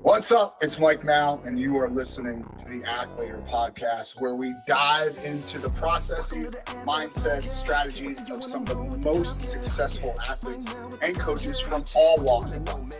What's up? It's Mike Mal, and you are listening to the Athletor Podcast, where we dive into the processes, mindsets, strategies of some of the most successful athletes and coaches from all walks of life.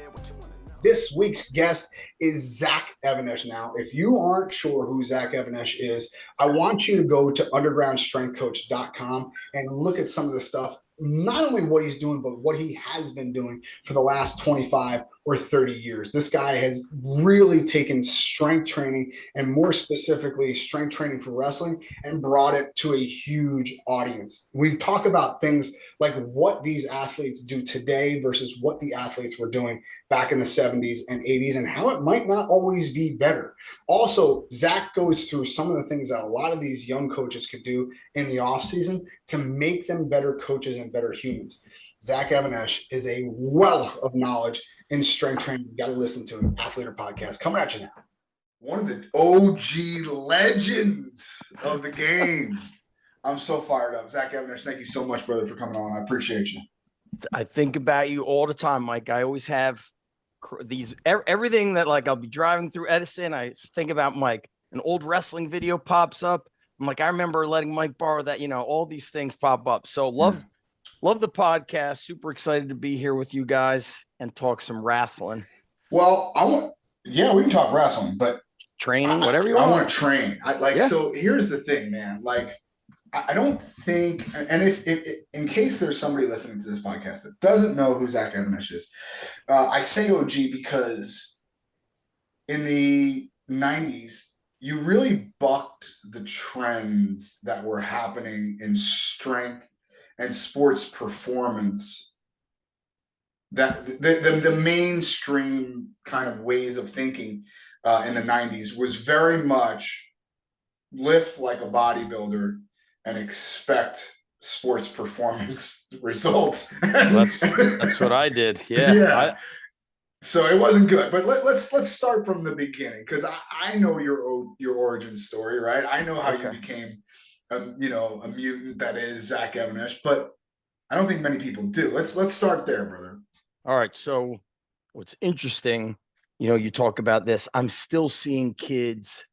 This week's guest is Zach Even-Esh. Now, if you aren't sure who Zach Even-Esh is, I want you to go to undergroundstrengthcoach.com and look at some of the stuff, not only what he's doing, but what he has been doing for the last 25 or 30 years. This guy has really taken strength training, and more specifically strength training for wrestling, and brought it to a huge audience. We talk about things like what these athletes do today versus what the athletes were doing back in the 70s and 80s, and how it might not always be better. Also, Zach goes through some of the things that a lot of these young coaches could do in the off season to make them better coaches and better humans. Zach Even-Esh is a wealth of knowledge in strength training. You got to listen to him. Athletor Podcast coming at you now. One of the OG legends of the game. I'm so fired up. Zach Even-Esh, thank you so much, brother, for coming on. I appreciate you. I think about you all the time, Mike. I always have these, everything that, like, I'll be driving through Edison, I think about Mike. An old wrestling video pops up. I'm like, I remember letting Mike borrow that, all these things pop up. So love the podcast. Super excited to be here with you guys and talk some wrestling. Well, we can talk wrestling, but training, whatever you want. I want to train. So here's the thing, man. Like, I don't think, and if in case there's somebody listening to this podcast that doesn't know who Zach Even-Esh is, I say OG because in the 90s, you really bucked the trends that were happening in strength and sports performance. That the mainstream kind of ways of thinking in the 90s was very much lift like a bodybuilder and expect sports performance results. That's what I did. Yeah. So it wasn't good, but let's start from the beginning, because I know your origin story, right? I know how you became, a mutant that is Zach Even-Esh, but I don't think many people do. Let's start there, brother. All right. So what's interesting, you talk about this. I'm still seeing kids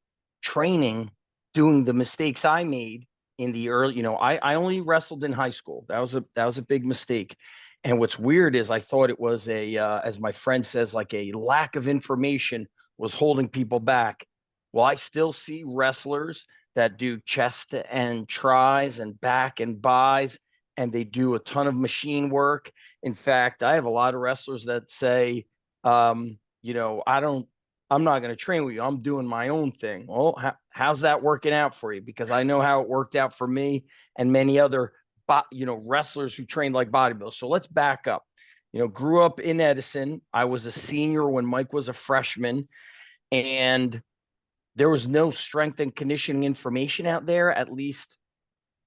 training, doing the mistakes I made in the early, I only wrestled in high school. That was a big mistake. And what's weird is I thought it was as my friend says, like a lack of information was holding people back. Well, I still see wrestlers that do chest and tries and back and buys, and they do a ton of machine work. In fact, I have a lot of wrestlers that say, I'm not going to train with you. I'm doing my own thing. Well, how's that working out for you? Because I know how it worked out for me and many other, wrestlers who trained like bodybuilders. So let's back up. Grew up in Edison. I was a senior when Mike was a freshman, and there was no strength and conditioning information out there, at least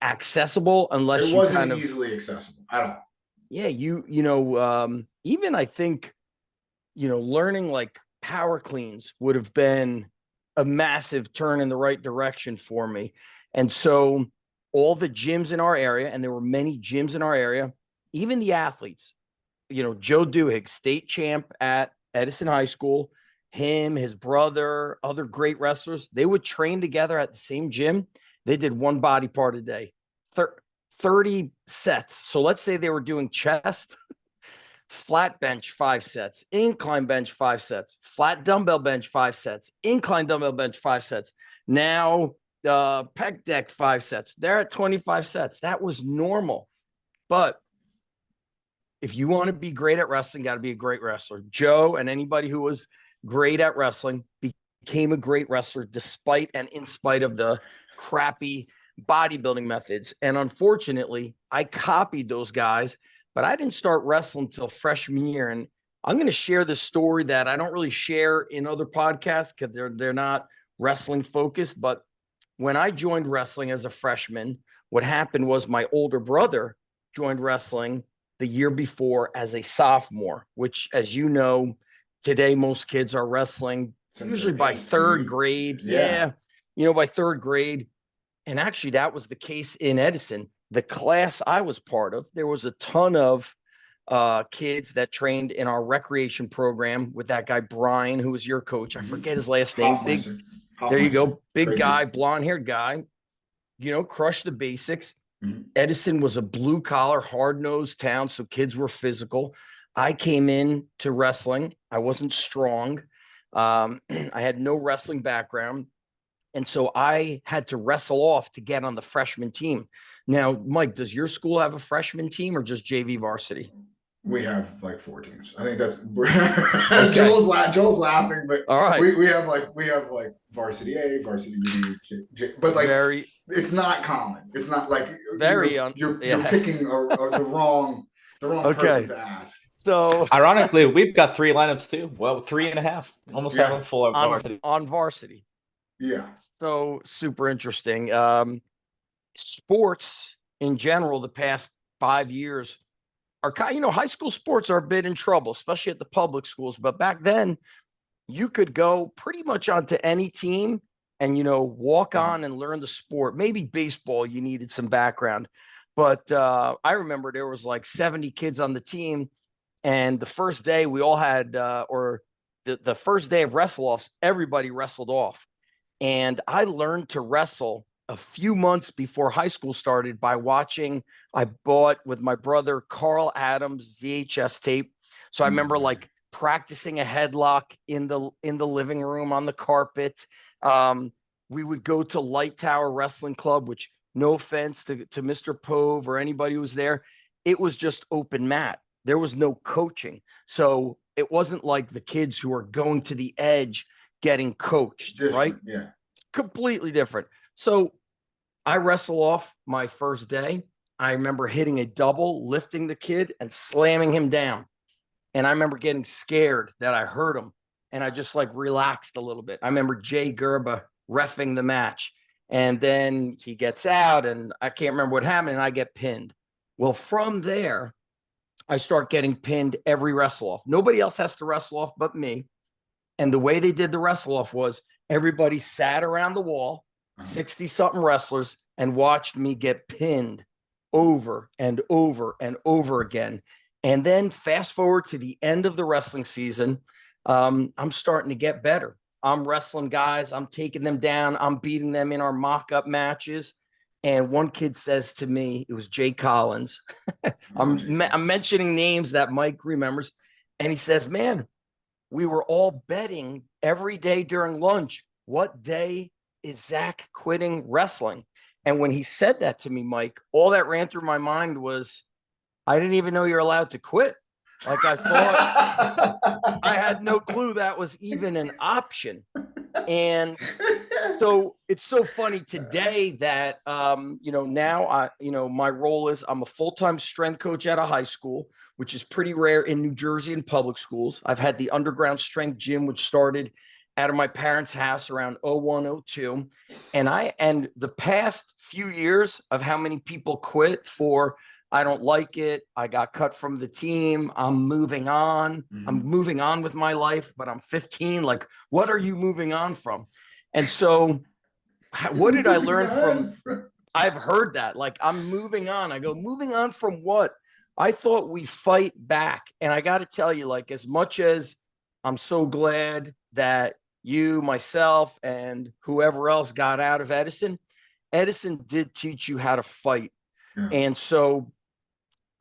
accessible, unless it wasn't easily accessible at all. Yeah, even I think, learning like power cleans would have been a massive turn in the right direction for me. And so all the gyms in our area, and there were many gyms in our area, even the athletes, Joe Duhigg, state champ at Edison High School, him, his brother, other great wrestlers, they would train together at the same gym. They did one body part a day, 30 sets. So let's say they were doing chest, flat bench 5 sets, incline bench 5 sets, flat dumbbell bench 5 sets, incline dumbbell bench 5 sets. Now pec deck 5 sets. They're at 25 sets. That was normal. But if you want to be great at wrestling, got to be a great wrestler. Joe and anybody who was great at wrestling became a great wrestler despite and in spite of the crappy bodybuilding methods. And unfortunately, I copied those guys, but I didn't start wrestling until freshman year. And I'm going to share this story that I don't really share in other podcasts because they're not wrestling focused. But when I joined wrestling as a freshman, what happened was my older brother joined wrestling the year before as a sophomore, which, as you know, today most kids are wrestling usually by third grade. Yeah. By third grade. And actually, that was the case in Edison. The class I was part of, there was a ton of kids that trained in our recreation program with that guy, Brian, who was your coach. I forget his last name. There you go. Big guy, blonde haired guy, crushed the basics. Edison was a blue collar, hard nosed town. So kids were physical. I came in to wrestling. I wasn't strong. I had no wrestling background. And so I had to wrestle off to get on the freshman team. Now, Mike, does your school have a freshman team or just JV varsity? We have like 4 teams. I think that's okay. Joel's laughing, but all right. We have like varsity A, varsity B, but like it's not common. It's not like you're picking the wrong person to ask. So ironically, we've got 3 lineups too. Well, 3.5, almost having full on varsity. Yeah. So super interesting. Sports in general, the past 5 years are high school sports are a bit in trouble, especially at the public schools. But back then, you could go pretty much onto any team and, walk on and learn the sport. Maybe baseball, you needed some background. But I remember there was like 70 kids on the team. And the first day we all had, the first day of wrestle-offs, everybody wrestled off. And I learned to wrestle a few months before high school started by watching. I bought with my brother Carl Adams VHS tape. So I remember like practicing a headlock in the living room on the carpet. We would go to Light Tower Wrestling Club, which, no offense to Mr. Pove or anybody who was there, it was just open mat. There was no coaching. So it wasn't like the kids who are going to the edge getting coached, right? Yeah. Completely different. So I wrestle off my first day. I remember hitting a double, lifting the kid and slamming him down. And I remember getting scared that I hurt him. And I just like relaxed a little bit. I remember Jay Gerba reffing the match. And then he gets out and I can't remember what happened and I get pinned. Well, from there, I start getting pinned every wrestle off. Nobody else has to wrestle off but me. And the way they did the wrestle off was everybody sat around the wall, 60-something wrestlers, and watched me get pinned over and over and over again. And then fast forward to the end of the wrestling season, I'm starting to get better. I'm wrestling guys. I'm taking them down. I'm beating them in our mock-up matches. And one kid says to me, it was Jay Collins. I'm mentioning names that Mike remembers. And he says, man, we were all betting every day during lunch, what day is Zach quitting wrestling? And when he said that to me, Mike, all that ran through my mind was, I didn't even know you're allowed to quit. Like I thought, I had no clue that was even an option. And so it's so funny today that, now my role is I'm a full-time strength coach at a high school, which is pretty rare in New Jersey in public schools. I've had the underground strength gym, which started out of my parents' house around 0102. And the past few years of how many people quit for, I don't like it, I got cut from the team, I'm moving on. I'm moving on with my life, but I'm 15. Like, what are you moving on from? And so what did I learn from? I've heard that, like, I'm moving on. I go, moving on from what? I thought we fight back. And I got to tell you, like, as much as I'm so glad that you, myself, and whoever else got out of Edison, Edison did teach you how to fight. Yeah. And so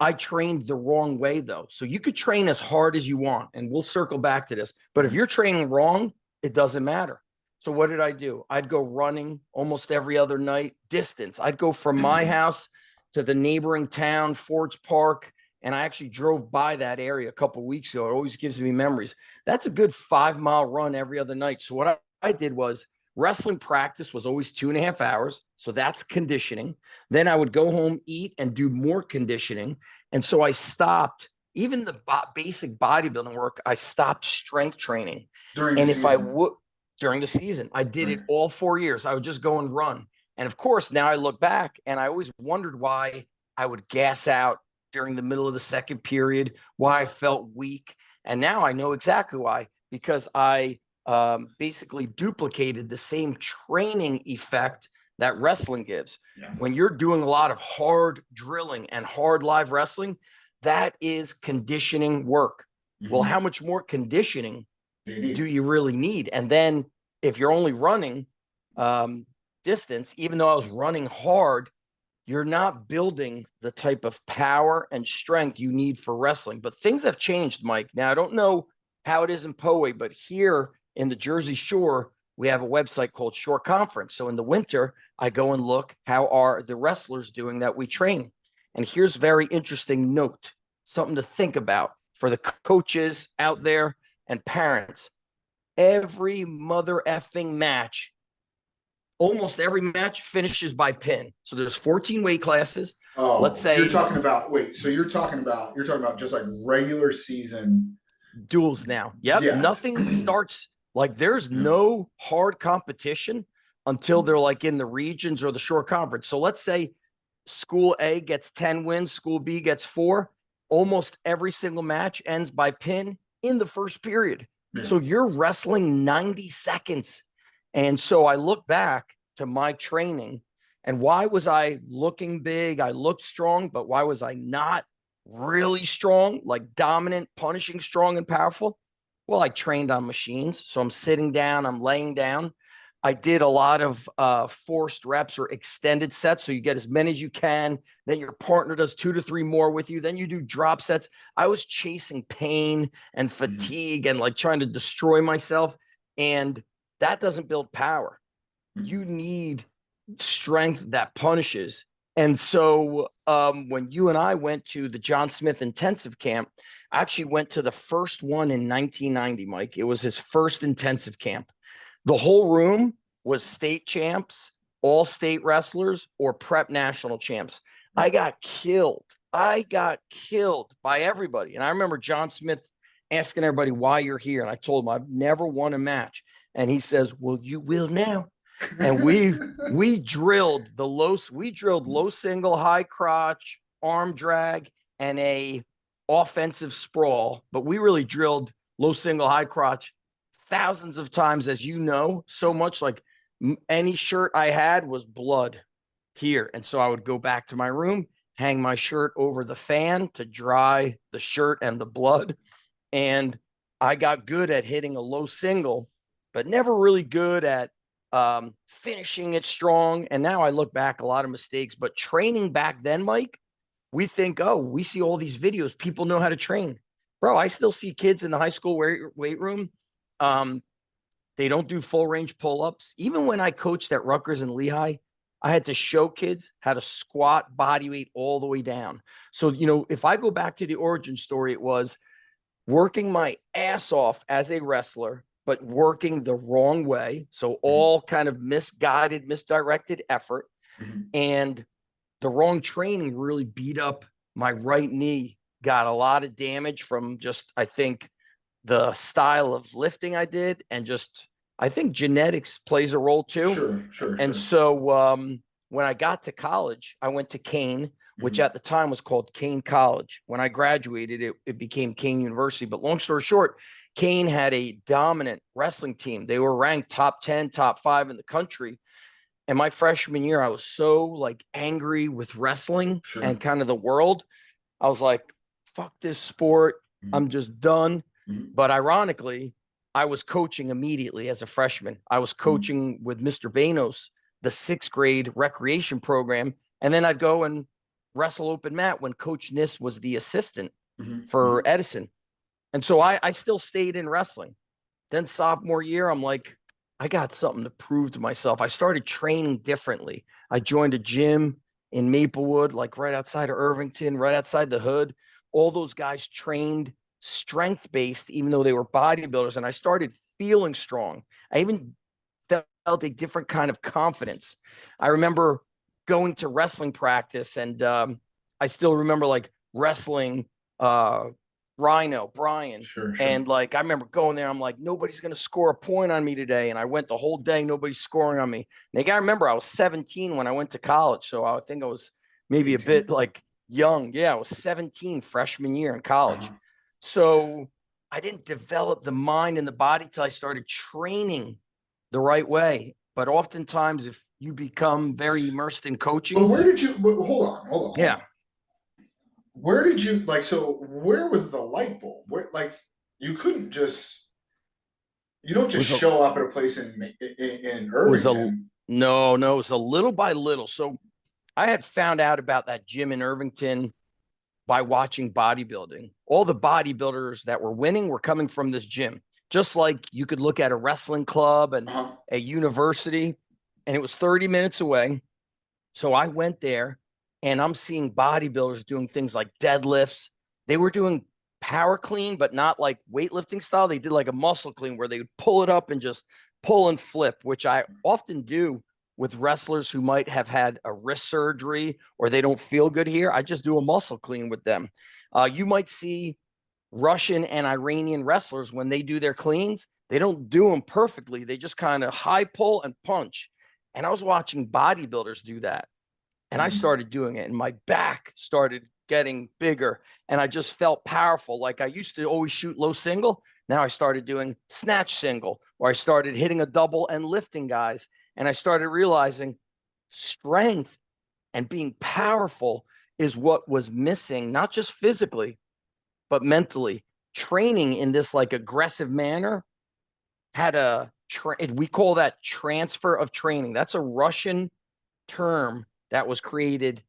I trained the wrong way, though. So you could train as hard as you want, and we'll circle back to this. But if you're training wrong, it doesn't matter. So what did I do? I'd go running almost every other night, distance. I'd go from my house to the neighboring town, Fords Park, and I actually drove by that area a couple of weeks ago. It always gives me memories. That's a good 5-mile run every other night. So what I did was wrestling practice was always 2.5 hours. So that's conditioning. Then I would go home, eat, and do more conditioning. And so I stopped, even the basic bodybuilding work, I stopped strength training. During the season, I did it all 4 years. I would just go and run. And of course, now I look back and I always wondered why I would gas out during the middle of the second period, why I felt weak. And now I know exactly why, because I basically duplicated the same training effect that wrestling gives. Yeah. When you're doing a lot of hard drilling and hard live wrestling, that is conditioning work. Well, how much more conditioning do you really need? And then if you're only running distance, even though I was running hard, you're not building the type of power and strength you need for wrestling. But things have changed, Mike. Now, I don't know how it is in Poway, but here in the Jersey Shore, we have a website called Shore Conference. So in the winter, I go and look, how are the wrestlers doing that we train? And here's a very interesting note, something to think about for the coaches out there and parents. Every mother effing match, almost every match finishes by pin. So there's 14 weight classes. Oh, let's say you're talking about you're talking about just like regular season duels now. Yep. Yes. Nothing starts like there's no hard competition until they're like in the regions or the Shore Conference. So let's say school A gets 10 wins, school B gets 4. Almost every single match ends by pin in the first period. Yeah. So you're wrestling 90 seconds. And so I look back to my training and why was I looking big? I looked strong, but why was I not really strong, like dominant, punishing, strong, and powerful? Well, I trained on machines. So I'm sitting down, I'm laying down. I did a lot of forced reps or extended sets. So you get as many as you can. Then your partner does 2 to 3 more with you. Then you do drop sets. I was chasing pain and fatigue and like trying to destroy myself. And that doesn't build power. You need strength that punishes. And so when you and I went to the John Smith intensive camp, I actually went to the first one in 1990, Mike. It was his first intensive camp. The whole room was state champs, all state wrestlers, or prep national champs. I got killed. I got killed by everybody. And I remember John Smith asking everybody why you're here. And I told him I've never won a match. And he says, well, you will now. And we drilled low single, high crotch, arm drag, and a offensive sprawl. But we really drilled low single, high crotch thousands of times, as you know, so much like any shirt I had was blood here. And so I would go back to my room, hang my shirt over the fan to dry the shirt and the blood. And I got good at hitting a low single, but never really good at finishing it strong. And now I look back, a lot of mistakes, but training back then, Mike, we think, oh, we see all these videos. People know how to train. Bro, I still see kids in the high school weight room. They don't do full range pull-ups. Even when I coached at Rutgers and Lehigh, I had to show kids how to squat body weight all the way down. So, you know, if I go back to the origin story, it was working my ass off as a wrestler, but working the wrong way. So all kind of misguided, misdirected effort. And the wrong training really beat up my right knee, got a lot of damage from just, I think, the style of lifting I did, and just, I think genetics plays a role too. Sure. And so when I got to college, I went to Kane, which at the time was called Kane College. When I graduated, it became Kane University. But long story short, Kane had a dominant wrestling team. They were ranked top 10, top 5 in the country. And my freshman year, I was so like angry with wrestling and kind of the world. I was like, fuck this sport. I'm just done. But ironically, I was coaching immediately as a freshman. I was coaching with Mr. Banos, the 6th grade recreation program. And then I'd go and wrestle open mat when Coach Niss was the assistant for Edison. And so I still stayed in wrestling. Then sophomore year, I'm like, I got something to prove to myself. I started training differently. I joined a gym in Maplewood, like right outside of Irvington, right outside the hood. All those guys trained strength-based, even though they were bodybuilders. And I started feeling strong. I even felt a different kind of confidence. I remember going to wrestling practice, and I still remember like wrestling Rhino, Brian. And like, I remember going there, I'm like, nobody's going to score a point on me today. And I went the whole day, nobody's scoring on me. And I remember I was 17 when I went to college. So I think I was maybe 18. A bit like young. Yeah, I was 17 freshman year in college. So I didn't develop the mind and the body till I started training the right way. But oftentimes, if you become very immersed in coaching. But where did you, hold on. Yeah. where did you like? So where was the light bulb? Where like you couldn't just you don't It just was a show up at a place in was a Irvington. no, it was a little by little. So I had found out about that gym in Irvington by watching bodybuilding. All the bodybuilders that were winning were coming from this gym. Just like you could look at a wrestling club and Uh-huh. a university, and it was 30 minutes away. So I went there and I'm seeing bodybuilders doing things like deadlifts. They were doing power clean, but not like weightlifting style. They did like a muscle clean where they would pull it up and just pull and flip, which I often do with wrestlers who might have had a wrist surgery or they don't feel good here. I just do a muscle clean with them. You might see Russian and Iranian wrestlers when they do their cleans, they don't do them perfectly. They just kind of high pull and punch. And I was watching bodybuilders do that. And I started doing it, and my back started getting bigger. And I just felt powerful. Like I used to always shoot low single. Now I started doing snatch single, or I started hitting a double and lifting guys. And I started realizing strength and being powerful is what was missing, not just physically, but mentally. Training in this like aggressive manner had we call that transfer of training. That's a Russian term that was created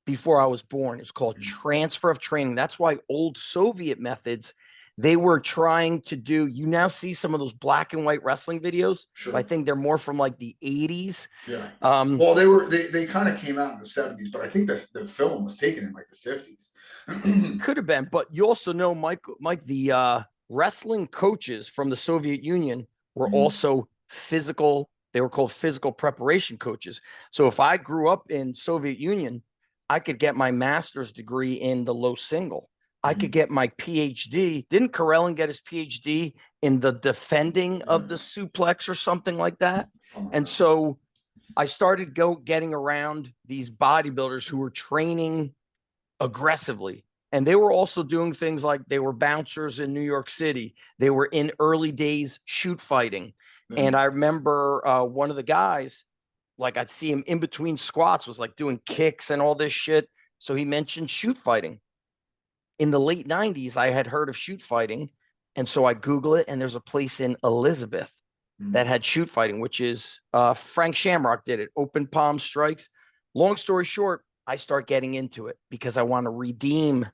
before I was born. It's called transfer of training. That's why old Soviet methods, they were trying to do, you now see some of those black and white wrestling videos. Sure. I think they're more from like the 80s. Yeah. Um, Well, they kind of came out in the 70s, but I think the film was taken in like the 50s. could have been, but you also know, Mike, the wrestling coaches from the Soviet Union were also physical. They were called physical preparation coaches. So if I grew up in Soviet Union, I could get my master's degree in the low single. I could get my PhD. Didn't Karelin get his PhD in the defending of the suplex or something like that? And so I started getting around these bodybuilders who were training aggressively. And they were also doing things like they were bouncers in New York City. They were in early days shoot fighting. And I remember one of the guys, like I'd see him in between squats, was like doing kicks and all this shit. So he mentioned shoot fighting. In the late 90s, I had heard of shoot fighting. And so I Google it, and there's a place in Elizabeth that had shoot fighting, which is Frank Shamrock did it, open palm strikes. Long story short, I start getting into it because I want to redeem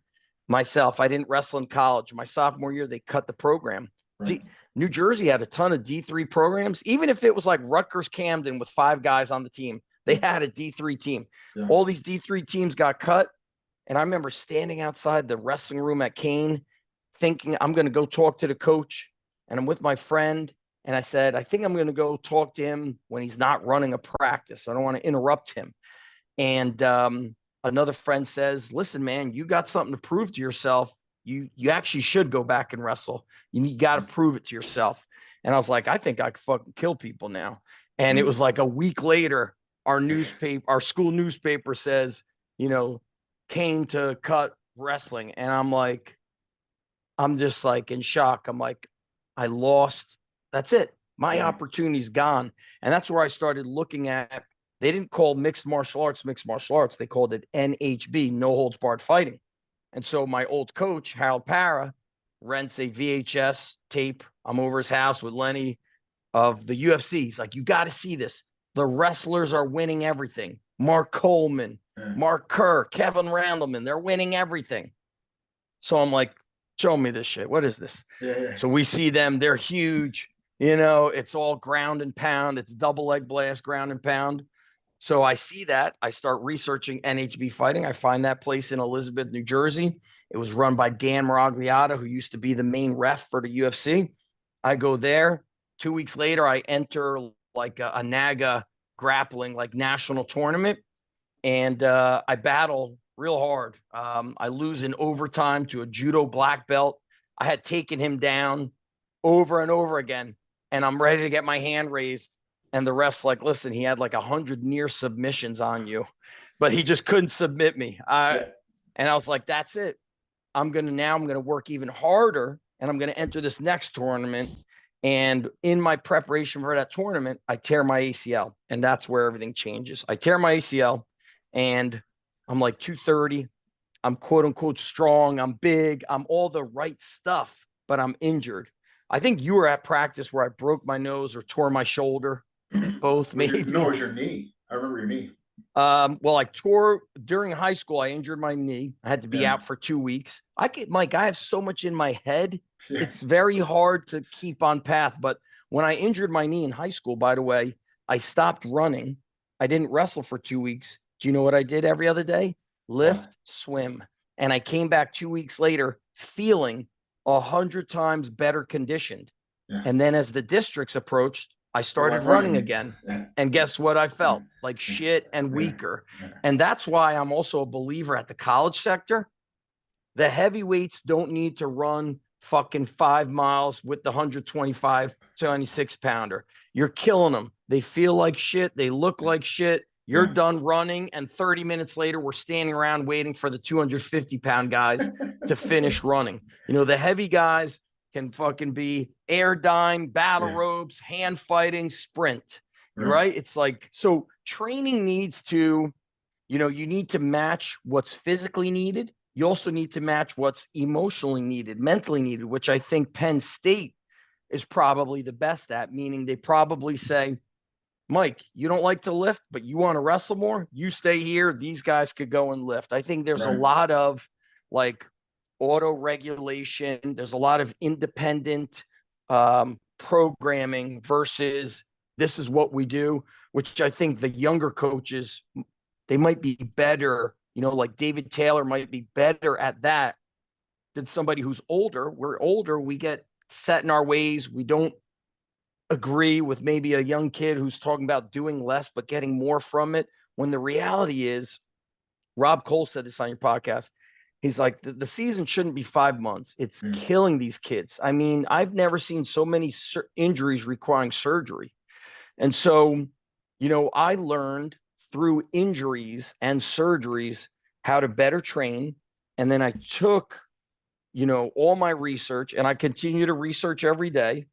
myself. I didn't wrestle in college. My sophomore year, they cut the program. Right. See, New Jersey had a ton of D3 programs, even if it was like Rutgers Camden with 5 guys on the team. They had a D3 team. Yeah. All these D3 teams got cut. And I remember standing outside the wrestling room at Kane thinking, I'm going to go talk to the coach. And I'm with my friend. And I said, I think I'm going to go talk to him when he's not running a practice. I don't want to interrupt him. And another friend says, listen, man, you got something to prove to yourself. You actually should go back and wrestle. You got to prove it to yourself. And I was like, I think I could fucking kill people now. And it was like a week later, our school newspaper says, came to cut wrestling. And I'm just like in shock. I'm like, I lost. That's it. My opportunity's gone. And that's where I started looking at, they didn't call mixed martial arts. They called it NHB, no holds barred fighting. And so my old coach, Harold Parra, rents a VHS tape. I'm over his house with Lenny of the UFC. He's like, you got to see this. The wrestlers are winning everything. Mark Coleman, Mark Kerr, Kevin Randleman, they're winning everything. So I'm like, show me this shit. What is this? So we see them. They're huge. It's all ground and pound. It's double leg blast, ground and pound. So I see that. I start researching NHB fighting. I find that place in Elizabeth, New Jersey. It was run by Dan Maragliata, who used to be the main ref for the UFC. I go there. 2 weeks later, I enter like a NAGA grappling, like national tournament. And I battle real hard. I lose in overtime to a judo black belt. I had taken him down over and over again. And I'm ready to get my hand raised. And the ref's like, listen, he had like 100 near submissions on you, but he just couldn't submit me. And I was like, that's it. I'm going to work even harder, and I'm going to enter this next tournament. And in my preparation for that tournament, I tear my ACL, and that's where everything changes. I tear my ACL, and I'm like 230. I'm quote unquote strong, I'm big, I'm all the right stuff, but I'm injured. I think you were at practice where I broke my nose or tore my shoulder, both maybe. It was your knee. I remember your knee. Well, I tore during high school. I injured my knee. I had to be out for 2 weeks. Mike, I have so much in my head. Yeah. It's very hard to keep on path. But when I injured my knee in high school, by the way, I stopped running. I didn't wrestle for 2 weeks. Do you know what I did every other day? Lift, swim. And I came back 2 weeks later feeling 100 times better conditioned. Yeah. And then as the districts approached, I started running again. Yeah. And guess what? I felt like shit and weaker. Yeah. And that's why I'm also a believer at the college sector. The heavyweights don't need to run fucking 5 miles with the 125, 26 pounder. You're killing them. They feel like shit. They look like shit. You're done running. And 30 minutes later, we're standing around waiting for the 250 pound guys to finish running. You know, the heavy guys can fucking be air dying, battle ropes, hand fighting, sprint, right? It's like, so training needs to, you know, you need to match what's physically needed. You also need to match what's emotionally needed, mentally needed, which I think Penn State is probably the best at, meaning they probably say, Mike, you don't like to lift, but you want to wrestle more? You stay here. These guys could go and lift. I think there's a lot of like auto regulation. There's a lot of independent programming versus this is what we do, which I think the younger coaches, they might be better, you know, like David Taylor might be better at that than somebody who's older. We're older. We get set in our ways. We don't agree with maybe a young kid who's talking about doing less, but getting more from it. When the reality is, Rob Cole said this on your podcast. He's like, the season shouldn't be 5 months. It's killing these kids. I mean, I've never seen so many injuries requiring surgery. And so, you know, I learned through injuries and surgeries how to better train. And then I took, you know, all my research, and I continue to research every day,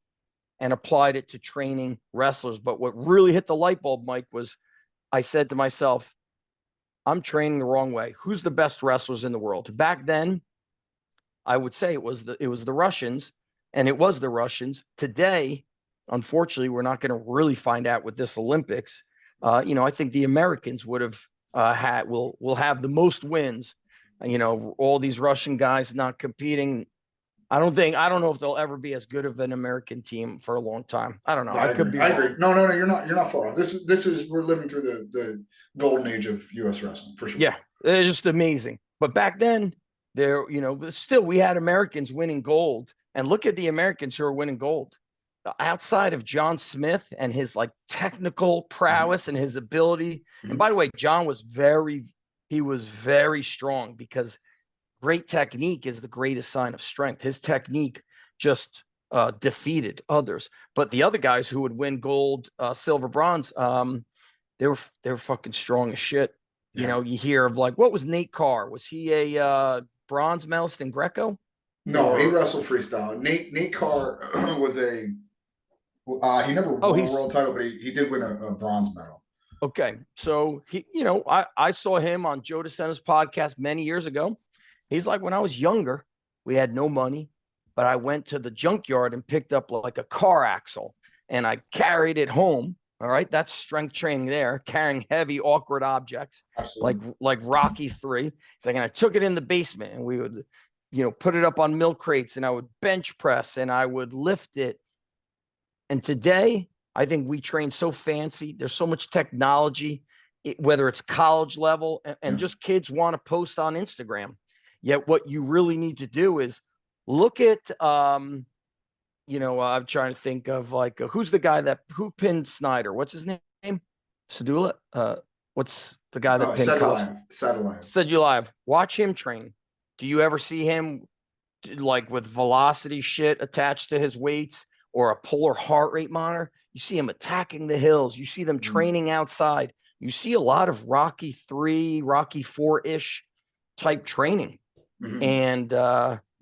and applied it to training wrestlers. But what really hit the light bulb, Mike, was I said to myself, I'm training the wrong way. Who's the best wrestlers in the world? Back then, I would say it was the Russians, and it was the Russians. Today, unfortunately, we're not going to really find out with this Olympics. You know, I think the Americans would have will have the most wins. You know, all these Russian guys not competing. I don't know if they'll ever be as good of an American team for a long time. I don't know. Yeah, I could be wrong. Agree. No, you're not far off. This is we're living through the golden age of U.S. wrestling for sure. Yeah, it's just amazing. But back then, there, you know, still we had Americans winning gold, and look at the Americans who are winning gold. Outside of John Smith and his like technical prowess and his ability. And by the way, John was very strong, because great technique is the greatest sign of strength. His technique just defeated others. But the other guys who would win gold, silver, bronze, they were fucking strong as shit. Yeah. You know, you hear of like, what was Nate Carr? Was he a bronze medalist in Greco? No, he wrestled freestyle. Nate Carr was he never won a world title, but he did win a bronze medal. Okay, so he, you know, I saw him on Joe DeSena's podcast many years ago. He's like, when I was younger, we had no money, but I went to the junkyard and picked up like a car axle and I carried it home. All right. That's strength training there, carrying heavy, awkward objects. Absolutely. like Rocky 3. It's like, and I took it in the basement and we would, you know, put it up on milk crates and I would bench press and I would lift it. And today, I think we train so fancy. There's so much technology, whether it's college level and just kids want to post on Instagram. Yet what you really need to do is look at, you know, I'm trying to think of like, who's the guy who pinned Snyder? What's his name? Sadula? What's the guy that pinned Sadulayev? Watch him train. Do you ever see him like with velocity shit attached to his weights or a polar heart rate monitor? You see him attacking the hills. You see them training outside. You see a lot of Rocky 3, Rocky 4-ish type training. Mm-hmm. And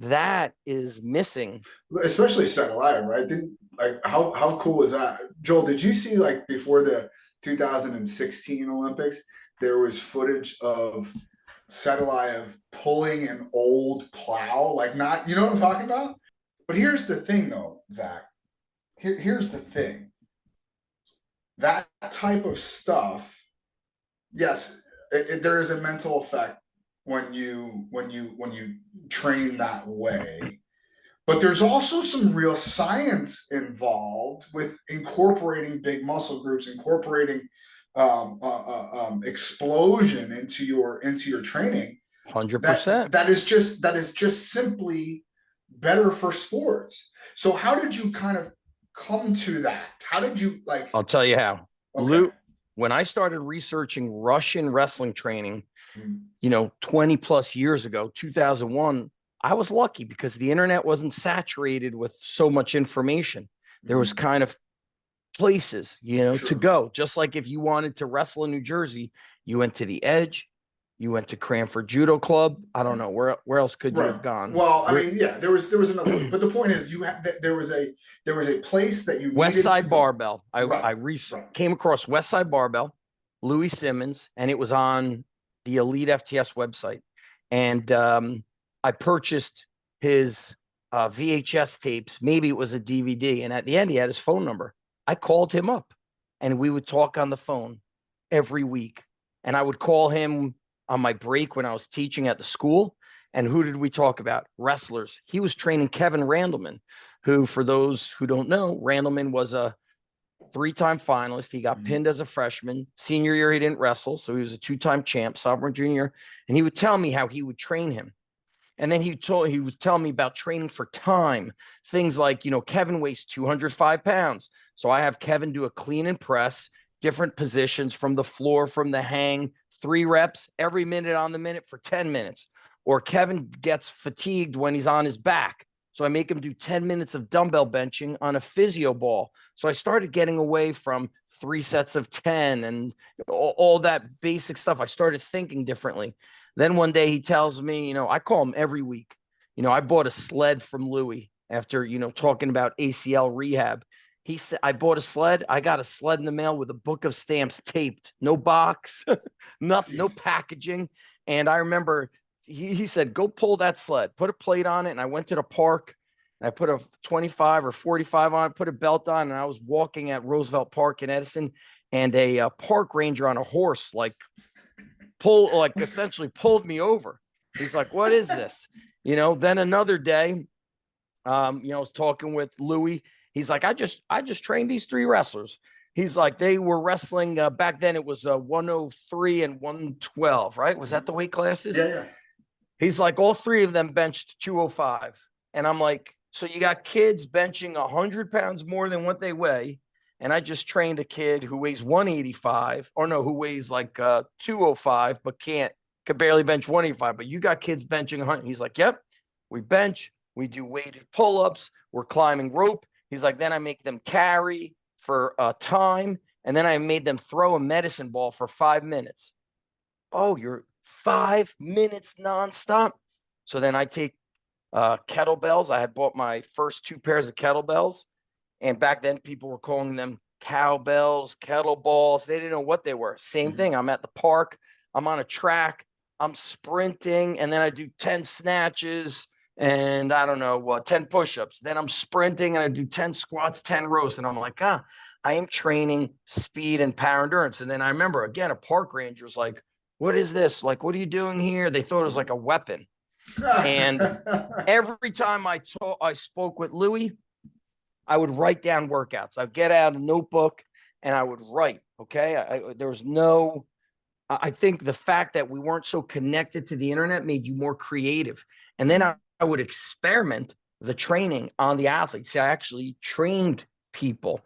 that is missing, especially Sadulayev, right? How cool is that? Joel, did you see like before the 2016 Olympics, there was footage of Sedalive pulling an old plow, like not, you know what I'm talking about? But here's the thing though, Zach. Here's the thing. That type of stuff, yes, there is a mental effect when you train that way. But there's also some real science involved with incorporating big muscle groups, incorporating explosion into your training. 100%. That is just simply better for sports. So how did you kind of come to that? How did you like? I'll tell you how. Okay. When I started researching Russian wrestling training, Mm. 20 plus years ago, 2001, I was lucky because the internet wasn't saturated with so much information. There was kind of places, Sure. to go. Just like if you wanted to wrestle in New Jersey, you went to the Edge, you went to Cranford Judo Club. I don't know where else could you have gone. Well, I mean, yeah, there was another, but the point is, there was a place that you West needed Side to go. Barbell. I came across West Side Barbell, Louis Simmons, and it was on the Elite FTS website. And I purchased his VHS tapes. Maybe it was a DVD. And at the end, he had his phone number. I called him up and we would talk on the phone every week. And I would call him on my break when I was teaching at the school. And who did we talk about? Wrestlers. He was training Kevin Randleman, who, for those who don't know, Randleman was a 3-time finalist. He got pinned as a freshman. Senior year, he didn't wrestle. So he was a 2-time champ, sophomore, junior. And he would tell me how he would train him. And then he would tell me about training for time. Things like, Kevin weighs 205 pounds. So I have Kevin do a clean and press, different positions from the floor, from the hang, 3 reps every minute on the minute for 10 minutes. Or Kevin gets fatigued when he's on his back. So I make him do 10 minutes of dumbbell benching on a physio ball. So I started getting away from 3 sets of 10 and all that basic stuff. I started thinking differently. Then one day he tells me, I call him every week. I bought a sled from Louis after, talking about ACL rehab. He said, I bought a sled. I got a sled in the mail with a book of stamps taped, no box, no packaging. And I remember he said, go pull that sled, put a plate on it. And I went to the park and I put a 25 or 45 on it, put a belt on, and I was walking at Roosevelt Park in Edison, and a park ranger on a horse, essentially pulled me over. He's like, what is this? Then another day, I was talking with Louis. He's like, I just trained these 3 wrestlers. He's like, they were wrestling back then. It was 103 and 112, right? Was that the weight classes? Yeah. He's like, all 3 of them benched 205. And I'm like, so you got kids benching 100 pounds more than what they weigh. And I just trained a kid who weighs 185, who weighs like 205, but could barely bench 185. But you got kids benching 100. He's like, yep, we bench, we do weighted pull-ups, we're climbing rope. He's like, then I make them carry for time. And then I made them throw a medicine ball for 5 minutes. Oh, you're 5 minutes nonstop. So then I take kettlebells. I had bought my first 2 pairs of kettlebells. And back then, people were calling them cowbells, kettleballs. They didn't know what they were. Same thing. I'm at the park. I'm on a track. I'm sprinting. And then I do 10 snatches and 10 push-ups. Then I'm sprinting and I do 10 squats, 10 rows. And I'm like, I am training speed and power endurance. And then I remember, again, a park ranger's like, what is this? Like, what are you doing here? They thought it was like a weapon. And every time I spoke with Louis, I would write down workouts. I'd get out a notebook and I would write. Okay. I think the fact that we weren't so connected to the internet made you more creative. And then I would experiment the training on the athletes. I actually trained people.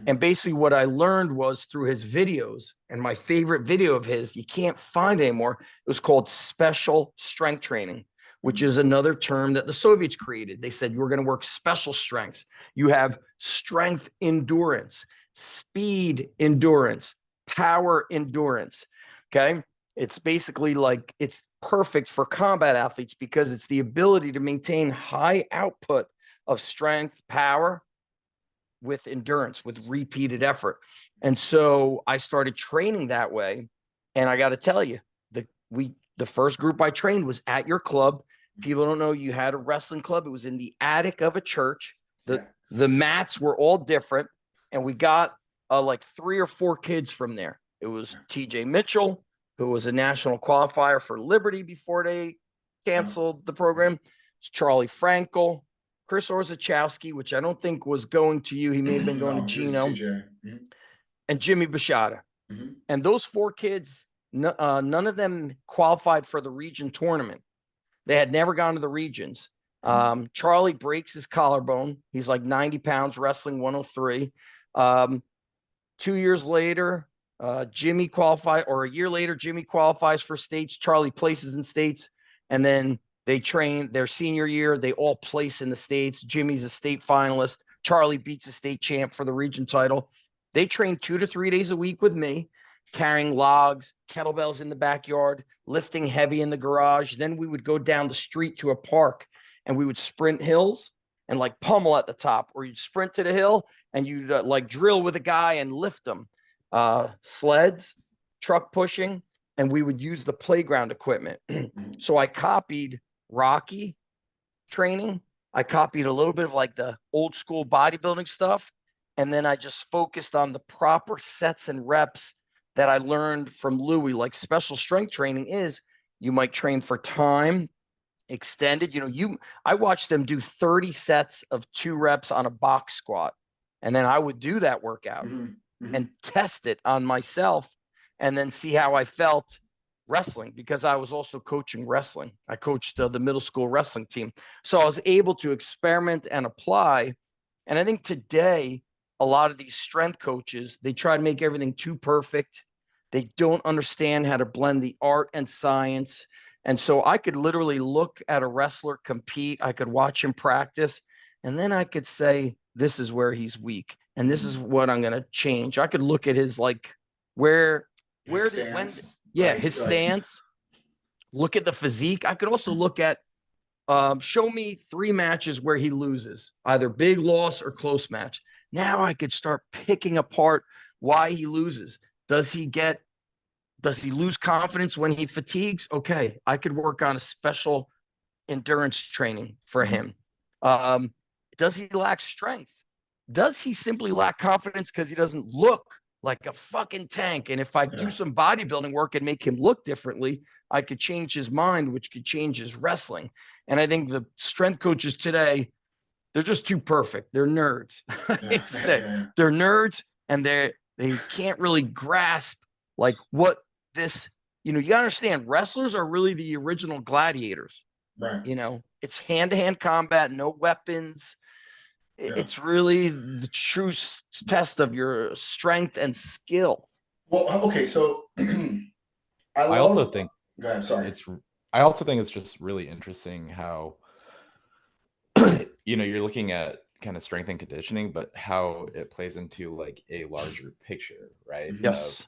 And basically what I learned was through his videos, and my favorite video of his, you can't find anymore. It was called special strength training, which is another term that the Soviets created. They said, you're going to work special strengths. You have strength endurance, speed endurance, power endurance. Okay. It's basically like, it's perfect for combat athletes because it's the ability to maintain high output of strength, power with endurance, with repeated effort. And so I started training that way. And I got to tell you, The first group I trained was at your club. People don't know you had a wrestling club. It was in the attic of a church. The mats were all different. And we got like 3 or 4 kids from there. It was TJ Mitchell, who was a national qualifier for Liberty before they canceled the program. It's Charlie Frankel, Chris Orzechowski, which I don't think was going to you. He may have been going to Gino, and Jimmy Bashada. And those 4 kids, none of them qualified for the region tournament. They had never gone to the regions. Charlie breaks his collarbone. He's like 90 pounds, wrestling 103. 2 years later, Jimmy qualified, or a year later, Jimmy qualifies for states. Charlie places in states, and then they train their senior year. They all place in the states. Jimmy's a state finalist. Charlie beats a state champ for the region title. They train 2 to 3 days a week with me, carrying logs, kettlebells in the backyard, lifting heavy in the garage. Then we would go down the street to a park and we would sprint hills and like pummel at the top, or you'd sprint to the hill and you'd like drill with a guy and lift them. Sleds, truck pushing, and we would use the playground equipment. So I copied Rocky training. I copied a little bit of like the old school bodybuilding stuff. And then I just focused on the proper sets and reps that I learned from Louis. Like special strength training is, you might train for time, extended. I watched them do 30 sets of 2 reps on a box squat. And then I would do that workout and test it on myself and then see how I felt wrestling, because I was also coaching wrestling. I coached the middle school wrestling team. So I was able to experiment and apply. And I think today, a lot of these strength coaches, they try to make everything too perfect. They don't understand how to blend the art and science. And so I could literally look at a wrestler compete. I could watch him practice. And then I could say, this is where he's weak. And this is what I'm going to change. I could look at his like his stance, look at the physique. I could also look at, show me 3 matches where he loses, either big loss or close match. Now I could start picking apart why he loses. Does he lose confidence when he fatigues? Okay, I could work on a special endurance training for him. Does he lack strength? Does he simply lack confidence because he doesn't look like a fucking tank? And if I do some bodybuilding work and make him look differently, I could change his mind, which could change his wrestling. And I think the strength coaches today, they're just too perfect. They're nerds. They're nerds, and they can't really grasp like what this, you gotta understand, wrestlers are really the original gladiators. Right. It's hand-to-hand combat, no weapons. It's really the true test of your strength and skill. Well, okay, so I also think go ahead, sorry. I also think it's just really interesting how you're looking at kind of strength and conditioning, but how it plays into like a larger picture, right? Yes.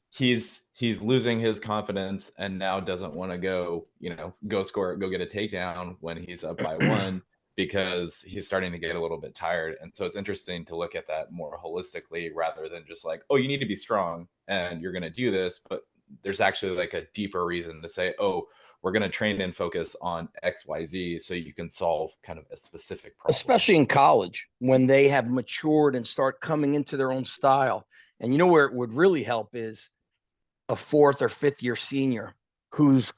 He's losing his confidence and now doesn't want to go get a takedown when he's up by 1 because he's starting to get a little bit tired. And so it's interesting to look at that more holistically rather than just like, oh, you need to be strong and you're going to do this. But there's actually like a deeper reason to say, oh, we're going to train and focus on XYZ so you can solve kind of a specific problem. Especially in college when they have matured and start coming into their own style. And where it would really help is a 4th or 5th year senior who's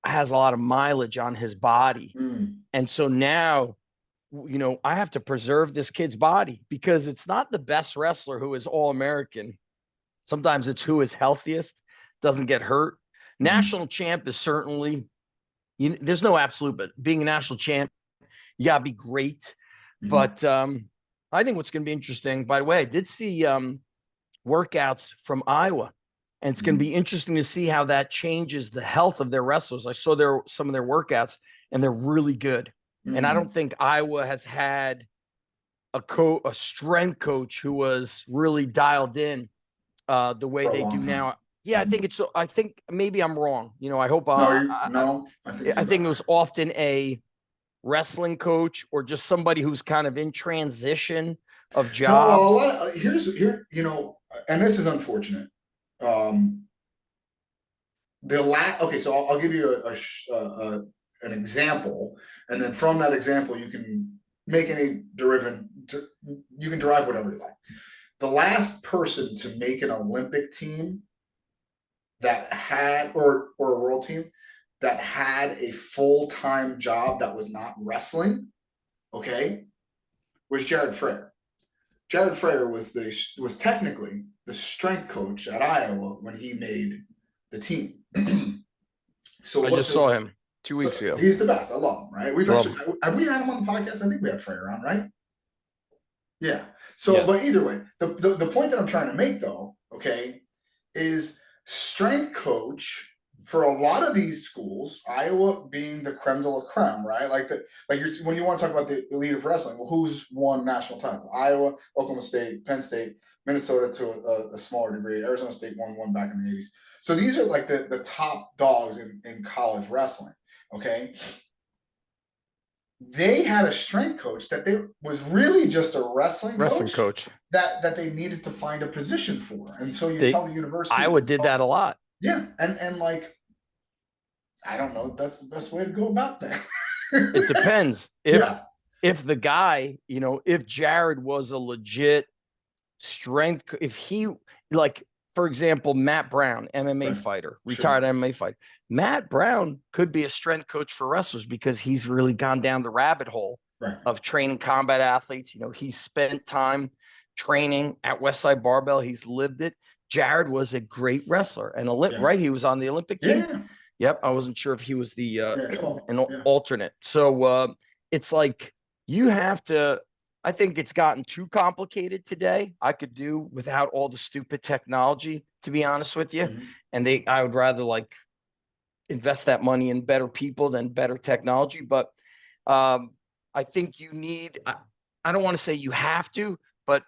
has a lot of mileage on his body. And so now, I have to preserve this kid's body because it's not the best wrestler who is all American. Sometimes it's who is healthiest, doesn't get hurt. National champ is certainly, there's no absolute, but being a national champ, you gotta be great. But I think what's going to be interesting, by the way, I did see workouts from Iowa. And it's going to be interesting to see how that changes the health of their wrestlers. I saw some of their workouts, and they're really good. And I don't think Iowa has had a strength coach who was really dialed in the way they do now. Yeah, I think I think maybe I'm wrong. I hope I think it was often a wrestling coach or just somebody who's kind of in transition of jobs. Here, and this is unfortunate. Okay, so I'll give you an example, and then from that example, you can make any you can derive whatever you like. The last person to make an Olympic team that had, or a world team that had a full-time job that was not wrestling, okay, was Jared Frayer. Jared Frayer was technically the strength coach at Iowa when he made the team. So I just saw him 2 weeks ago. He's the best. I love him, right? Have we had him on the podcast? I think we had Frayer on, right? Yeah. So, yes. But either way, the point that I'm trying to make, though, okay, is strength coach for a lot of these schools, Iowa being the creme de la creme, right? When you want to talk about the elite of wrestling, well, who's won national titles? Iowa, Oklahoma State, Penn State, Minnesota to a smaller degree. Arizona State won one back in the 80s. So these are like the top dogs in college wrestling, okay? They had a strength coach that was really just a wrestling coach that they needed to find a position for. And so tell the university. Iowa did that a lot. Yeah. And like, I don't know if that's the best way to go about that. It depends. If the guy, if Jared was a legit strength, if he, like, for example, Matt Brown, MMA fighter, retired MMA fighter. Matt Brown could be a strength coach for wrestlers because he's really gone down the rabbit hole of training combat athletes. He's spent time training at Westside Barbell. He's lived it. Jared was a great wrestler and right. He was on the Olympic team. Yeah. Yep. I wasn't sure if he was the alternate. So it's like you have to. I think it's gotten too complicated today. I could do without all the stupid technology, to be honest with you. Mm-hmm. And I would rather invest that money in better people than better technology. But I think you need. I don't want to say you have to, but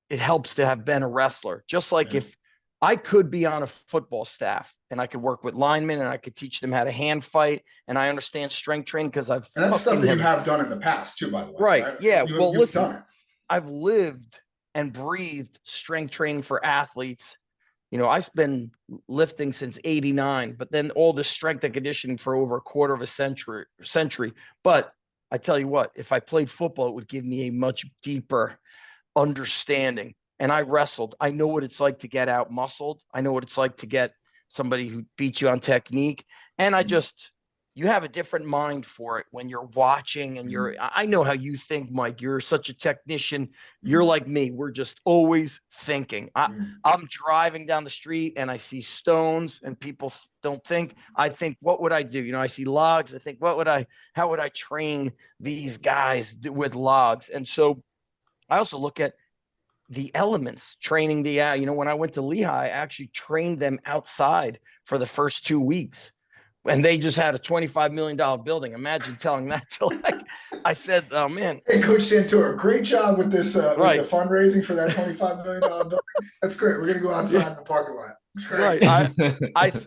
it helps to have been a wrestler. Just like if I could be on a football staff and I could work with linemen and I could teach them how to hand fight and I understand strength training because and that's stuff that you have done in the past too, by the way. Right? Yeah. Well, listen, I've lived and breathed strength training for athletes. I've been lifting since '89, but then all this strength and conditioning for over a quarter of a century. But I tell you what, if I played football, it would give me a much deeper understanding. And I wrestled. I know what it's like to get out muscled. I know what it's like to get somebody who beats you on technique. And you have a different mind for it when you're watching and I know how you think, Mike. You're such a technician. You're like me. We're just always thinking. I'm driving down the street and I see stones and people don't think. I think, what would I do? I see logs. I think, how would I train these guys with logs? And so I also look at the elements, training when I went to Lehigh, I actually trained them outside for the first 2 weeks. And they just had a $25 million building. Imagine telling that to I said, oh man. Hey, Coach Santora, great job with this, with the fundraising for that $25 million building. That's great. We're going to go outside in the parking lot. Right.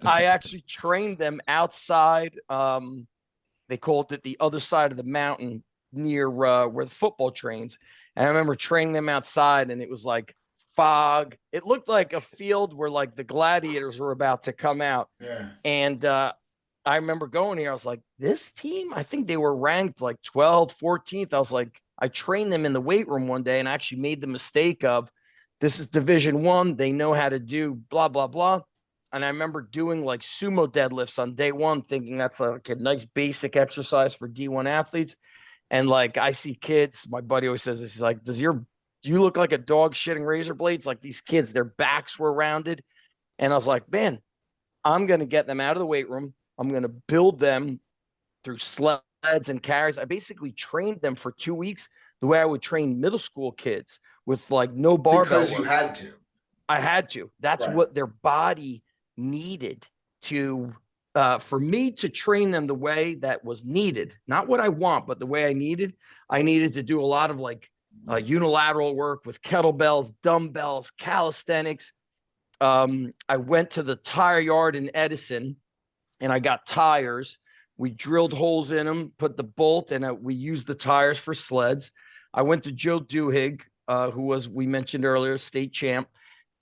I actually trained them outside. They called it the other side of the mountain near where the football trains. And I remember training them outside and it was like fog. It looked like a field where the gladiators were about to come out. Yeah. And I remember going here. I was like, this team, I think they were ranked 12th, 14th. I was like, I trained them in the weight room one day and actually made the mistake of, this is Division I. They know how to do blah, blah, blah. And I remember doing sumo deadlifts on day one, thinking that's a nice basic exercise for D1 athletes. And I see kids, my buddy always says this, he's like, do you look like a dog shitting razor blades? Like these kids, their backs were rounded. And I was like, man, I'm going to get them out of the weight room. I'm going to build them through sleds and carries. I basically trained them for 2 weeks the way I would train middle school kids with no barbell. Because you had to. I had to. That's what their body needed to for me to train them the way that was needed, not what I want, but the way I needed to do a lot of unilateral work with kettlebells, dumbbells, calisthenics. I went to the tire yard in Edison and I got tires. We drilled holes in them, put the bolt, and we used the tires for sleds. I went to Joe Duhigg, who was, we mentioned earlier, state champ.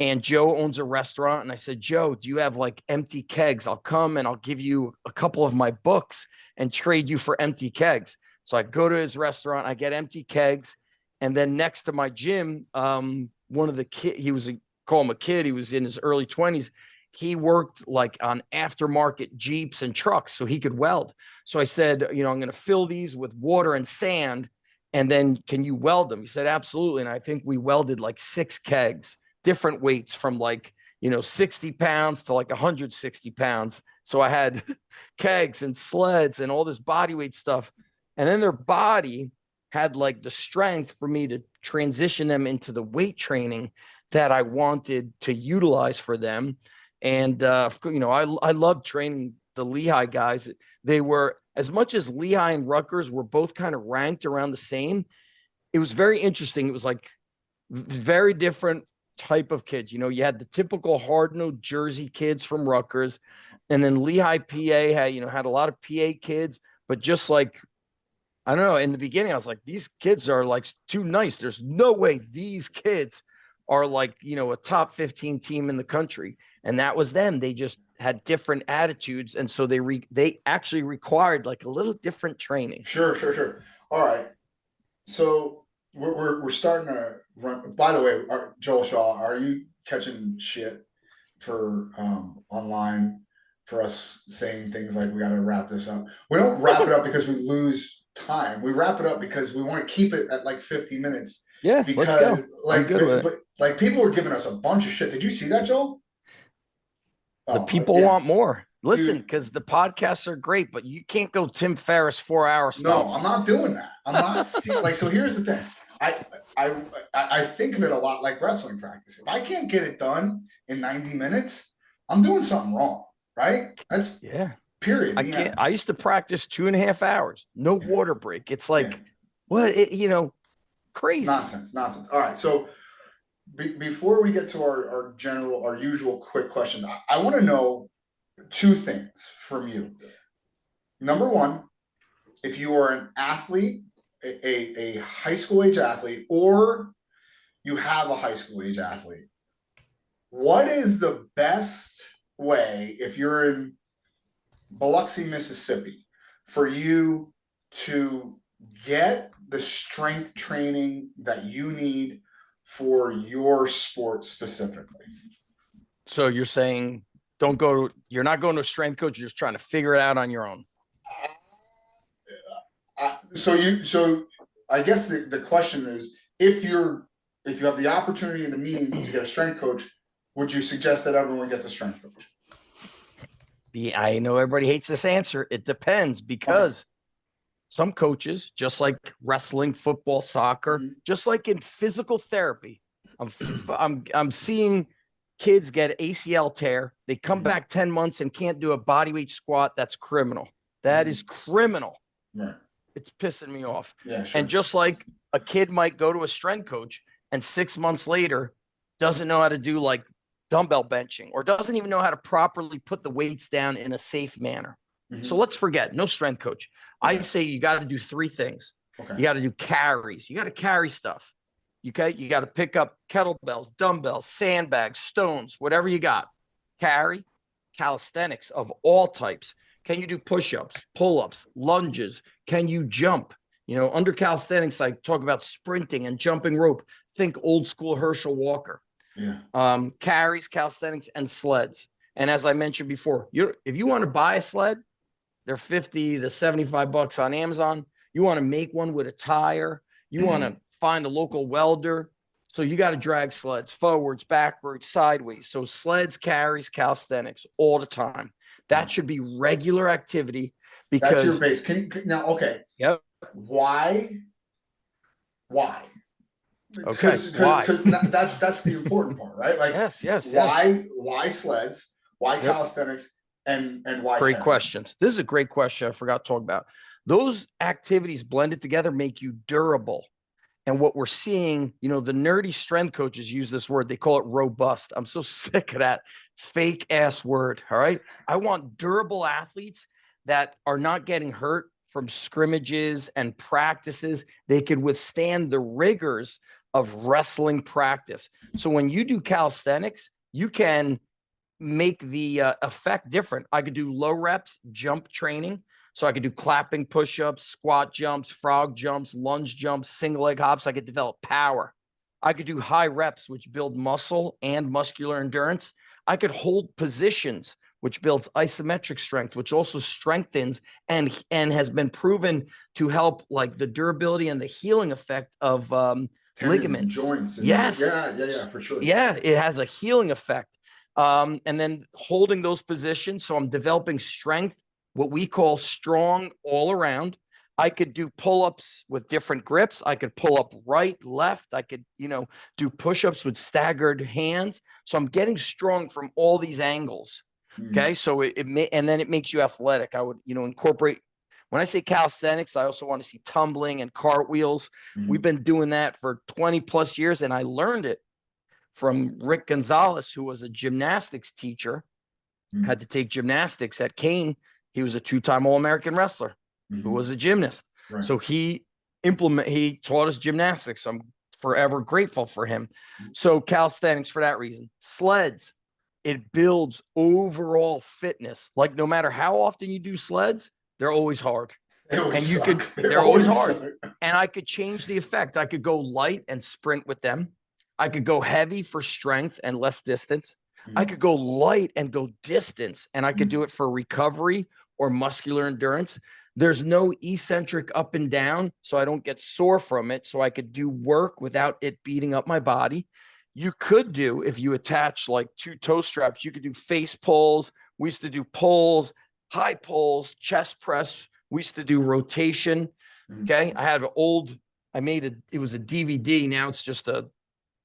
And Joe owns a restaurant. And I said, Joe, do you have like empty kegs? I'll come and I'll give you a couple of my books and trade you for empty kegs. So I go to his restaurant, I get empty kegs. And then next to my gym, one of the kids, call him a kid, he was in his early 20s. He worked like on aftermarket Jeeps and trucks so he could weld. So I said, I'm going to fill these with water and sand. And then can you weld them? He said, absolutely. And I think we welded like 6 kegs, different weights from like, 60 pounds to like 160 pounds. So I had kegs and sleds and all this body weight stuff. And then their body had like the strength for me to transition them into the weight training that I wanted to utilize for them. And, I love training the Lehigh guys. They were, as much as Lehigh and Rutgers were both kind of ranked around the same, it was very interesting. It was like very different type of kids. You had the typical hard-nosed Jersey kids from Rutgers, and then Lehigh, PA had a lot of PA kids, but just like, I don't know, in the beginning, I was like, these kids are like too nice. There's no way these kids are like, a top 15 team in the country. And that was them. They just had different attitudes. And so they actually required like a little different training. Sure. All right. So we're starting to run. By the way, Joel Shaw, are you catching shit for online for us saying things like we got to wrap this up? We don't wrap it up because we lose time. We wrap it up because we want to keep it at like 50 minutes. Yeah, because let's go. like, like people were giving us a bunch of shit. Did you see that, Joel? The people want more. Listen, because the podcasts are great, but you can't go Tim Ferriss 4 hours. No, I'm not doing that. I'm not like. So here's the thing. I think of it a lot like wrestling practice. If I can't get it done in 90 minutes, I'm doing something wrong, right? That's period. I used to practice 2.5 hours, no water break. It's like what crazy. It's nonsense. All right, so before we get to our usual quick questions, I want to know 2 things from you. Number one, if you are an athlete, a high school age athlete, or you have a high school age athlete, what is the best way, if you're in Biloxi, Mississippi, for you to get the strength training that you need for your sport specifically? So you're saying you're not going to a strength coach, you're just trying to figure it out on your own. So I guess the question is, if you have the opportunity and the means to get a strength coach, would you suggest that everyone gets a strength coach? I know everybody hates this answer. It depends, because some coaches, just like wrestling, football, soccer, just like in physical therapy, I'm seeing kids get ACL tear. They come back 10 months and can't do a bodyweight squat. That's criminal. That is criminal. Right. It's pissing me off. Yeah, sure. And just like a kid might go to a strength coach and 6 months later doesn't know how to do like dumbbell benching, or doesn't even know how to properly put the weights down in a safe manner. So let's forget, no strength coach. I say you got to do 3 things. Okay. You got to do carries. You got to carry stuff. Okay. You got to pick up kettlebells, dumbbells, sandbags, stones, whatever you got. Carry, calisthenics of all types. Can you do push-ups, pull-ups, lunges? Can you jump? Under calisthenics, I talk about sprinting and jumping rope. Think old school Herschel Walker. Yeah. Carries, calisthenics, and sleds. And as I mentioned before, if you want to buy a sled, they're $50 to $75 on Amazon. You want to make one with a tire. You want to find a local welder. So you got to drag sleds forwards, backwards, sideways. So sleds, carries, calisthenics all the time. That should be regular activity, because that's your base. Okay. Yep. Why? Okay. Because that's the important part, right? Like, yes. Why sleds? Why calisthenics? And why? Great carries? questions. This is a great question. I forgot to talk about. Those activities blended together make you durable. And what we're seeing, the nerdy strength coaches use this word. They call it robust. I'm so sick of that fake ass word. All right. I want durable athletes that are not getting hurt from scrimmages and practices. They could withstand the rigors of wrestling practice. So when you do calisthenics, you can make the effect different. I could do low reps jump training. So I could do clapping push-ups, squat jumps, frog jumps, lunge jumps, single leg hops. I could develop power. I could do high reps, which build muscle and muscular endurance. I could hold positions, which builds isometric strength, which also strengthens and has been proven to help like the durability and the healing effect of ligaments. Joints. Yes. Yeah, for sure. Yeah, it has a healing effect. And then holding those positions. So I'm developing strength, what we call strong all around. I could do pull-ups with different grips. I could pull up right, left. I could, do push-ups with staggered hands. So I'm getting strong from all these angles. Okay. So and then it makes you athletic. I would, incorporate, when I say calisthenics, I also want to see tumbling and cartwheels. We've been doing that for 20 plus years. And I learned it from Rick Gonzalez, who was a gymnastics teacher, had to take gymnastics at Kane. He was a 2-time All-American wrestler who was a gymnast. Right. So he taught us gymnastics. I'm forever grateful for him. So calisthenics for that reason. Sleds, it builds overall fitness. Like no matter how often you do sleds, they're always hard. They're always hard. And I could change the effect. I could go light and sprint with them. I could go heavy for strength and less distance. I could go light and go distance, and I could do it for recovery or muscular endurance. There's no eccentric up and down, so I don't get sore from it. So I could do work without it beating up my body. You could do, if you attach like 2 toe straps, you could do face pulls. We used to do pulls, high pulls, chest press. We used to do rotation. Okay. I had it was a DVD. Now it's just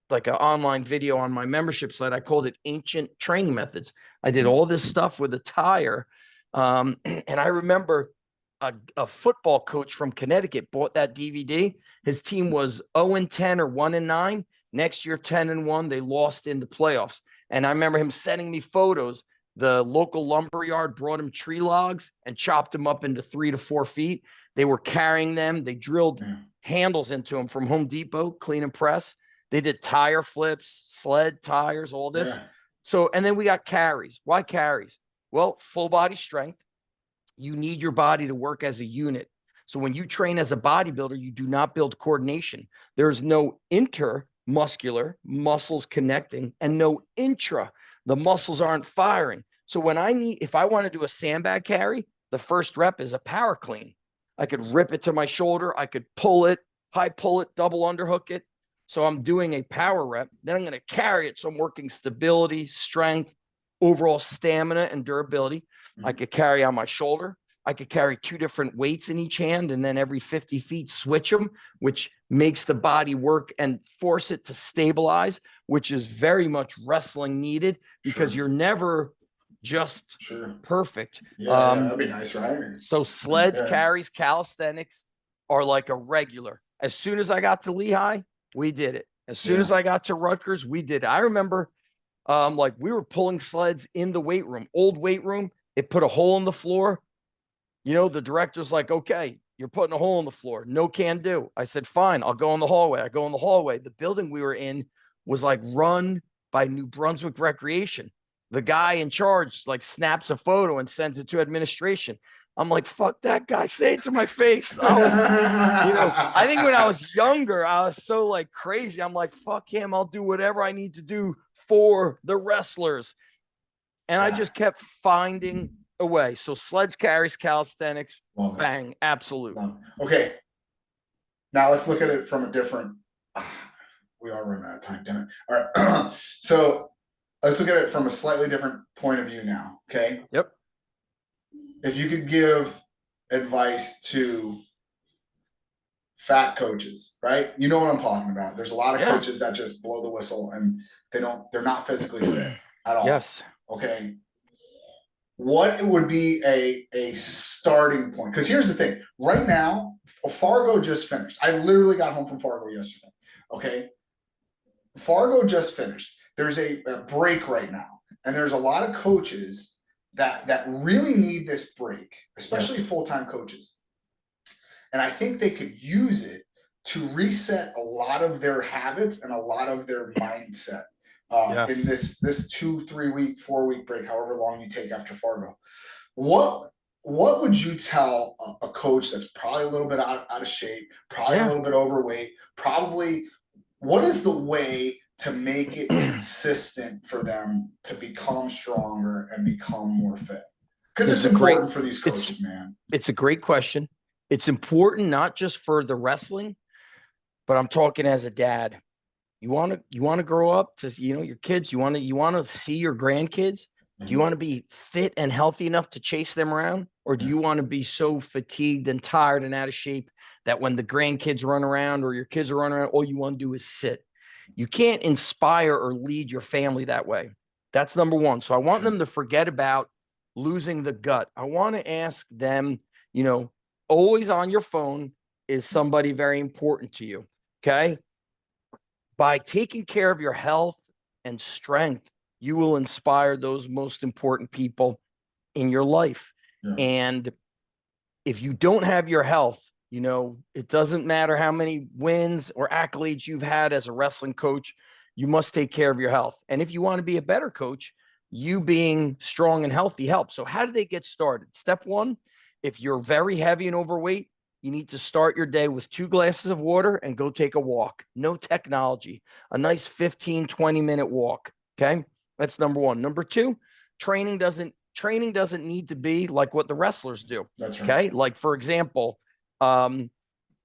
like an online video on my membership site. I called it Ancient Training Methods. I did all this stuff with a tire. And I remember a football coach from Connecticut bought that DVD. His team was 0-10 or 1-9. Next year, 10-1. They lost in the playoffs. And I remember him sending me photos. The local lumberyard brought him tree logs and chopped them up into 3 to 4 feet. They were carrying them. They drilled handles into them from Home Depot, clean and press. They did tire flips, sled tires, all this. Yeah. So, and then we got carries. Why carries? Well, full body strength. You need your body to work as a unit. So when you train as a bodybuilder, you do not build coordination. There's no intermuscular muscles connecting and no intra. The muscles aren't firing. So if I want to do a sandbag carry, the first rep is a power clean. I could rip it to my shoulder. I could pull it, high pull it, double underhook it. So I'm doing a power rep. Then I'm going to carry it. So I'm working stability, strength, overall stamina, and durability. I could carry on my shoulder. I could carry 2 different weights in each hand, and then every 50 feet switch them, which makes the body work and force it to stabilize, which is very much wrestling needed because you're never just perfect. Yeah, that'd be nice, right? So sleds, carries, calisthenics are like a regular. As soon as I got to Lehigh, we did it. As soon as I got to Rutgers, we did it. I remember we were pulling sleds in the weight room, old weight room. It put a hole in the floor. The director's like, okay, you're putting a hole in the floor. No can do. I said, fine, I'll go in the hallway. I go in the hallway. The building we were in was like run by New Brunswick Recreation. The guy in charge snaps a photo and sends it to administration. I'm like, fuck that guy. Say it to my face. I think when I was younger, I was so crazy. I'm like, fuck him. I'll do whatever I need to do for the wrestlers. And I just kept finding a way. So sleds, carries, calisthenics, bang, absolute. Okay. Now let's look at it from a different, we are running out of time, damn it. All right. So let's look at it from a slightly different point of view now. Okay. Yep. If you could give advice to fat coaches, right? You know what I'm talking about. There's a lot of coaches that just blow the whistle and they're not physically fit at all. Yes. Okay. What would be a starting point? Because here's the thing. Right now, Fargo just finished. I literally got home from Fargo yesterday. Okay. Fargo just finished. There's a break right now. And there's a lot of coaches that really need this break, especially full-time coaches. And I think they could use it to reset a lot of their habits and a lot of their mindset in Yes. this 2, 3 week, 4 week break, however long you take after Fargo. What would you tell a coach that's probably a little bit out of shape, probably a Yeah. little bit overweight, probably what is the way to make it consistent for them to become stronger and become more fit? Because This it's is a great, important for these coaches, man. it's a great question. It's important not just for the wrestling, but I'm talking as a dad. You want to grow up to, your kids, you want to see your grandkids. Do you want to be fit and healthy enough to chase them around? Or do you want to be so fatigued and tired and out of shape that when the grandkids run around or your kids are running around, all you want to do is sit? You can't inspire or lead your family that way. That's number one. So I want them to forget about losing the gut. I want to ask them, always on your phone is somebody very important to you. Okay. By taking care of your health and strength, you will inspire those most important people in your life. Yeah. And if you don't have your health, it doesn't matter how many wins or accolades you've had as a wrestling coach, you must take care of your health. And if you want to be a better coach, you being strong and healthy helps. So how do they get started? Step one, if you're very heavy and overweight, you need to start your day with 2 glasses of water and go take a walk. No technology, a nice 15, 20-minute walk. Okay. That's number one. Number two, training doesn't need to be like what the wrestlers do. That's right. Okay. Like, for example, I've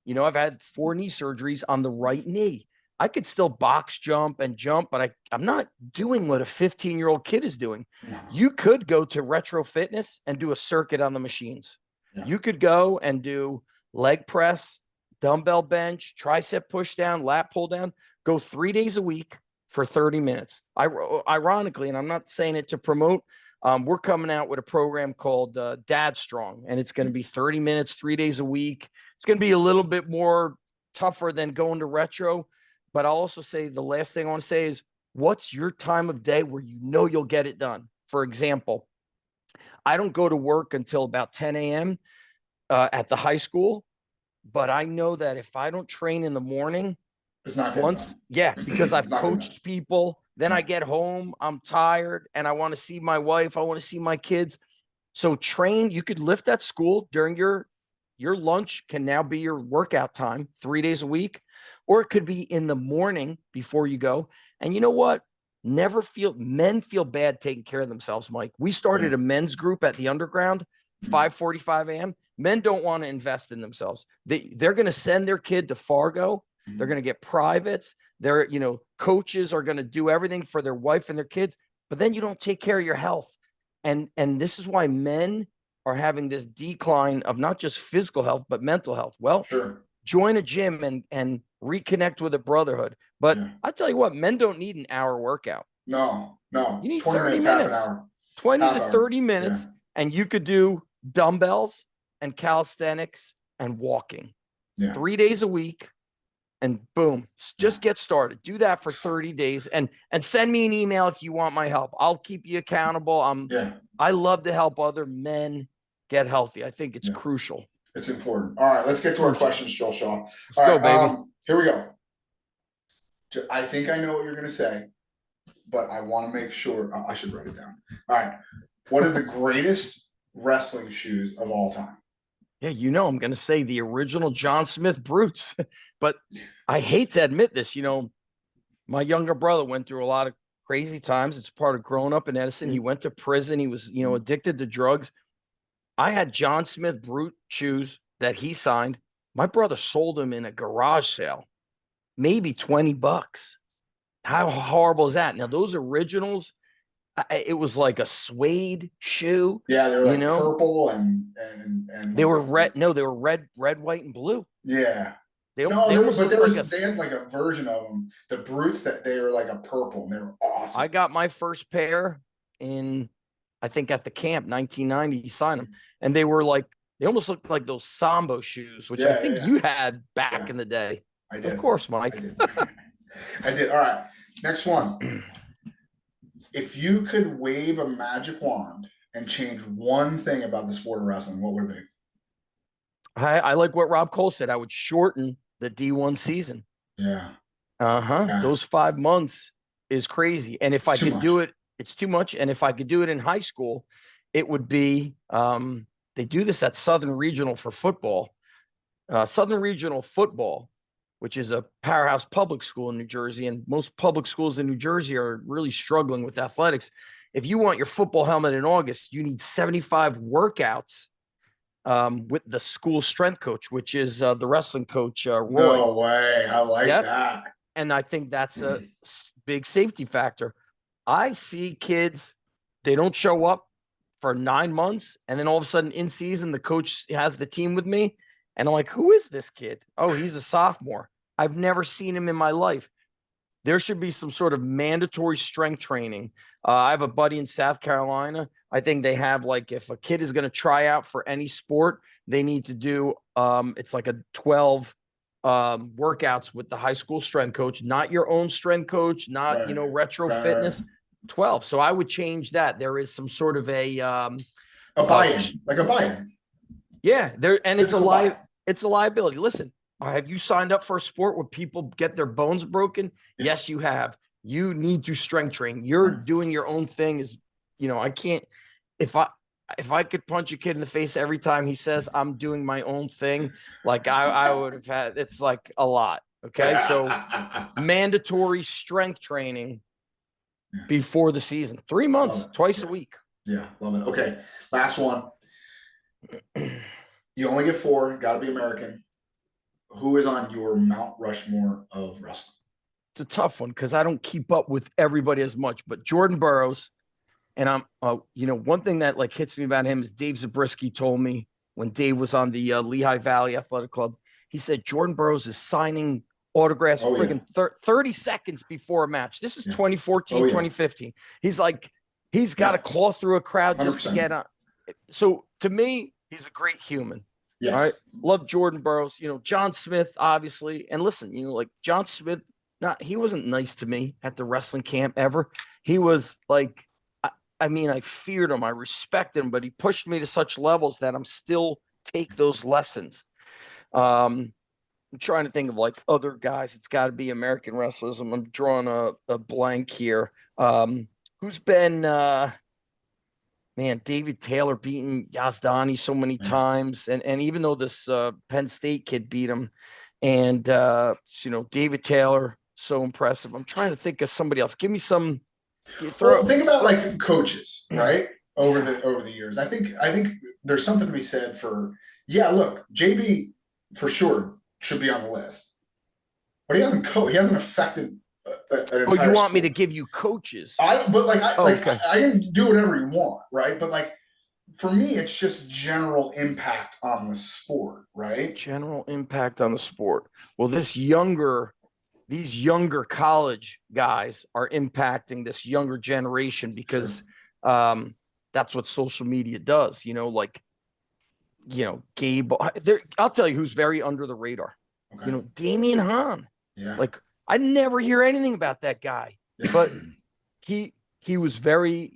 had 4 knee surgeries on the right knee. I could still box jump, but I'm not doing what a 15-year-old kid is doing. No. You could go to Retro Fitness and do a circuit on the machines. Yeah. You could go and do leg press, dumbbell bench, tricep push down, lat pull down, go 3 days a week for 30 minutes. Ironically, and I'm not saying it to promote, we're coming out with a program called Dad Strong, and it's going to be 30 minutes, 3 days a week. It's going to be a little bit more tougher than going to Retro. But I'll also say the last thing I want to say is, what's your time of day where you'll get it done? For example, I don't go to work until about 10 a.m. At the high school, but I know that if I don't train in the morning, it's not because I've coached people, then I get home, I'm tired, and I want to see my wife, I want to see my kids. So train, you could lift at school during your lunch can now be your workout time 3 days a week, or it could be in the morning before you go. And you know what? Men feel bad taking care of themselves, Mike. We started a men's group at the Underground, 5:45 a.m. Men don't want to invest in themselves. They're going to send their kid to Fargo. They're going to get privates. Their, coaches are going to do everything for their wife and their kids, but then you don't take care of your health. And this is why men are having this decline of not just physical health, but mental health. Well, join a gym and reconnect with a brotherhood. But I tell you what, men don't need an hour workout. No. You need 20 30 minutes, minutes, half an hour. 20 to 30 minutes, and you could do dumbbells and calisthenics and walking 3 days a week. And boom, just get started. Do that for 30 days and send me an email if you want my help. I'll keep you accountable. I love to help other men get healthy. I think it's crucial. It's important. All right, let's get to our questions, Joel Shaw. Let's go, baby. Here we go. I think I know what you're going to say, but I want to make sure. I should write it down. All right. What are the greatest wrestling shoes of all time? Yeah, I'm going to say the original John Smith Brutes, but I hate to admit this. My younger brother went through a lot of crazy times. It's part of growing up in Edison. He went to prison. He was, addicted to drugs. I had John Smith Brute shoes that he signed. My brother sold them in a garage sale, maybe $20. How horrible is that? Now, those originals, it was like a suede shoe. Yeah, they were like purple and they were red. No, they were red, white, and blue. Yeah. They had like a version of them, the Brutes, that they were like a purple, and they were awesome. I got my first pair I think at the camp, 1990. He signed them, and they almost looked like those Sambo shoes, which I think you had back in the day. I did. Of course, Mike. I did. I did. All right, next one. If you could wave a magic wand and change one thing about the sport of wrestling, what would it be? I like what Rob Cole said. I would shorten the D1 season. Yeah. Yeah. Those 5 months is crazy. And if I could do it, it's too much. And if I could do it in high school, it would be, they do this at Southern Regional for football. Southern Regional football, which is a powerhouse public school in New Jersey, and most public schools in New Jersey are really struggling with athletics. If you want your football helmet in August, you need 75 workouts with the school strength coach, which is the wrestling coach, Roy. No way. I like that. And I think that's a big safety factor. I see kids, they don't show up for 9 months, and then all of a sudden in season, the coach has the team with me. And I'm like, who is this kid? Oh, he's a sophomore. I've never seen him in my life. There should be some sort of mandatory strength training. I have a buddy in South Carolina. I think they have, like, if a kid is going to try out for any sport, they need to do, it's like a 12 workouts with the high school strength coach, not your own strength coach, not, retro fitness, 12. So I would change that. There is some sort of a buy-in, like a buy-in. Yeah, and it's a liability. Listen, have you signed up for a sport where people get their bones broken? Yes, you have. You need to strength train. You're doing your own thing. I can't, if I could punch a kid in the face every time he says I'm doing my own thing, like I would have had, it's like a lot. Okay. So mandatory strength training before the season, 3 months, twice a week. Yeah. Love it. Okay. Last one. You only get 4, got to be American. Who is on your Mount Rushmore of wrestling? It's a tough one because I don't keep up with everybody as much, but Jordan Burroughs. And I'm, one thing that like hits me about him is Dave Zabriskie told me when Dave was on the Lehigh Valley Athletic Club, he said Jordan Burroughs is signing autographs 30 seconds before a match. This is 2014, 2015. He's like, he's got to claw through a crowd just 100%. To get on. So to me, he's a great human. Yes. All right. Love Jordan Burroughs, John Smith, obviously. And listen, like John Smith, he wasn't nice to me at the wrestling camp ever. He was like, I feared him. I respected him, but he pushed me to such levels that I'm still take those lessons. I'm trying to think of like other guys. It's got to be American wrestlers. I'm drawing a blank here. Who's been, David Taylor beating Yazdani so many times. And even though this Penn State kid beat him and, David Taylor, so impressive. I'm trying to think of somebody else. Give me some. Think about like coaches, right? Over the years. I think there's something to be said for, look, JB for sure should be on the list. But he hasn't affected an entire you want sport. Me to give you coaches? I can do whatever you want, right? But like for me, it's just general impact on the sport, right? General impact on the sport. Well, these younger college guys are impacting this younger generation because that's what social media does. Gabe. I'll tell you who's very under the radar. Okay. Damian Hahn. Yeah. Like I never hear anything about that guy, but he was very,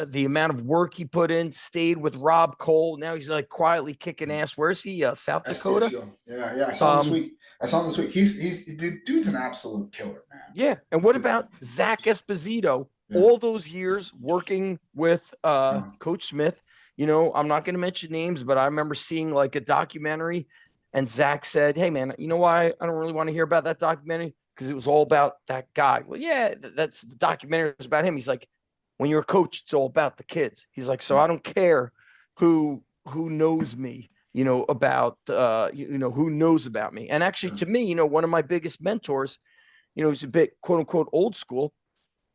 the amount of work he put in, stayed with Rob Cole. Now he's like quietly kicking ass. Where's he? South Dakota? Yeah. I saw him this week. He's dude's an absolute killer, man. Yeah. And what about Zach Esposito? Yeah. All those years working with Coach Smith, I'm not going to mention names, but I remember seeing like a documentary and Zach said, hey man, you know why I don't really want to hear about that documentary? Because it was all about that guy. Well, yeah, that's the documentary was about him. He's like, when you're a coach, it's all about the kids. He's like, so I don't care who knows me, about, who knows about me. And actually to me, one of my biggest mentors, he's a bit quote unquote old school.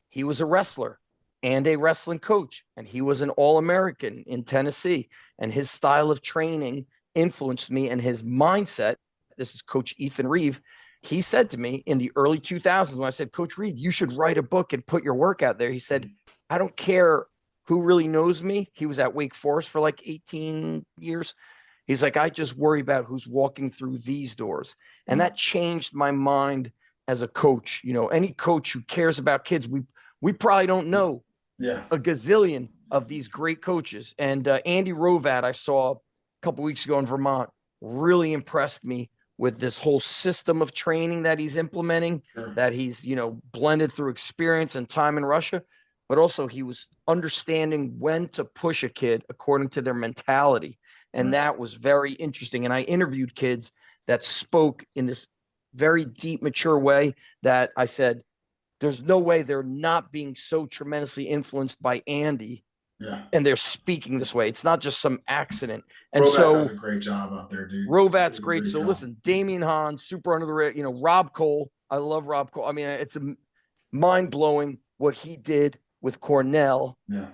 He was a wrestler and a wrestling coach, and he was an All-American in Tennessee, and his style of training influenced me, and his mindset. This is Coach Ethan Reeve. He said to me in the early 2000s when I said, Coach Reeve, you should write a book and put your work out there. He said, I don't care who really knows me. He was at Wake Forest for like 18 years. He's like, I just worry about who's walking through these doors. And that changed my mind as a coach. Any coach who cares about kids, we probably don't know a gazillion of these great coaches. And Andy Rovat, I saw a couple weeks ago in Vermont, really impressed me with this whole system of training that he's implementing, that he's, blended through experience and time in Russia, but also he was understanding when to push a kid according to their mentality. And that was very interesting. And I interviewed kids that spoke in this very deep, mature way that I said, there's no way they're not being so tremendously influenced by Andy. Yeah. And they're speaking this way. It's not just some accident. And Rovat so does a great job out there, dude. Rovat's great. So listen, Damian Hahn, super under the radar, Rob Cole. I love Rob Cole. I mean, it's mind blowing what he did with Cornell. Yeah.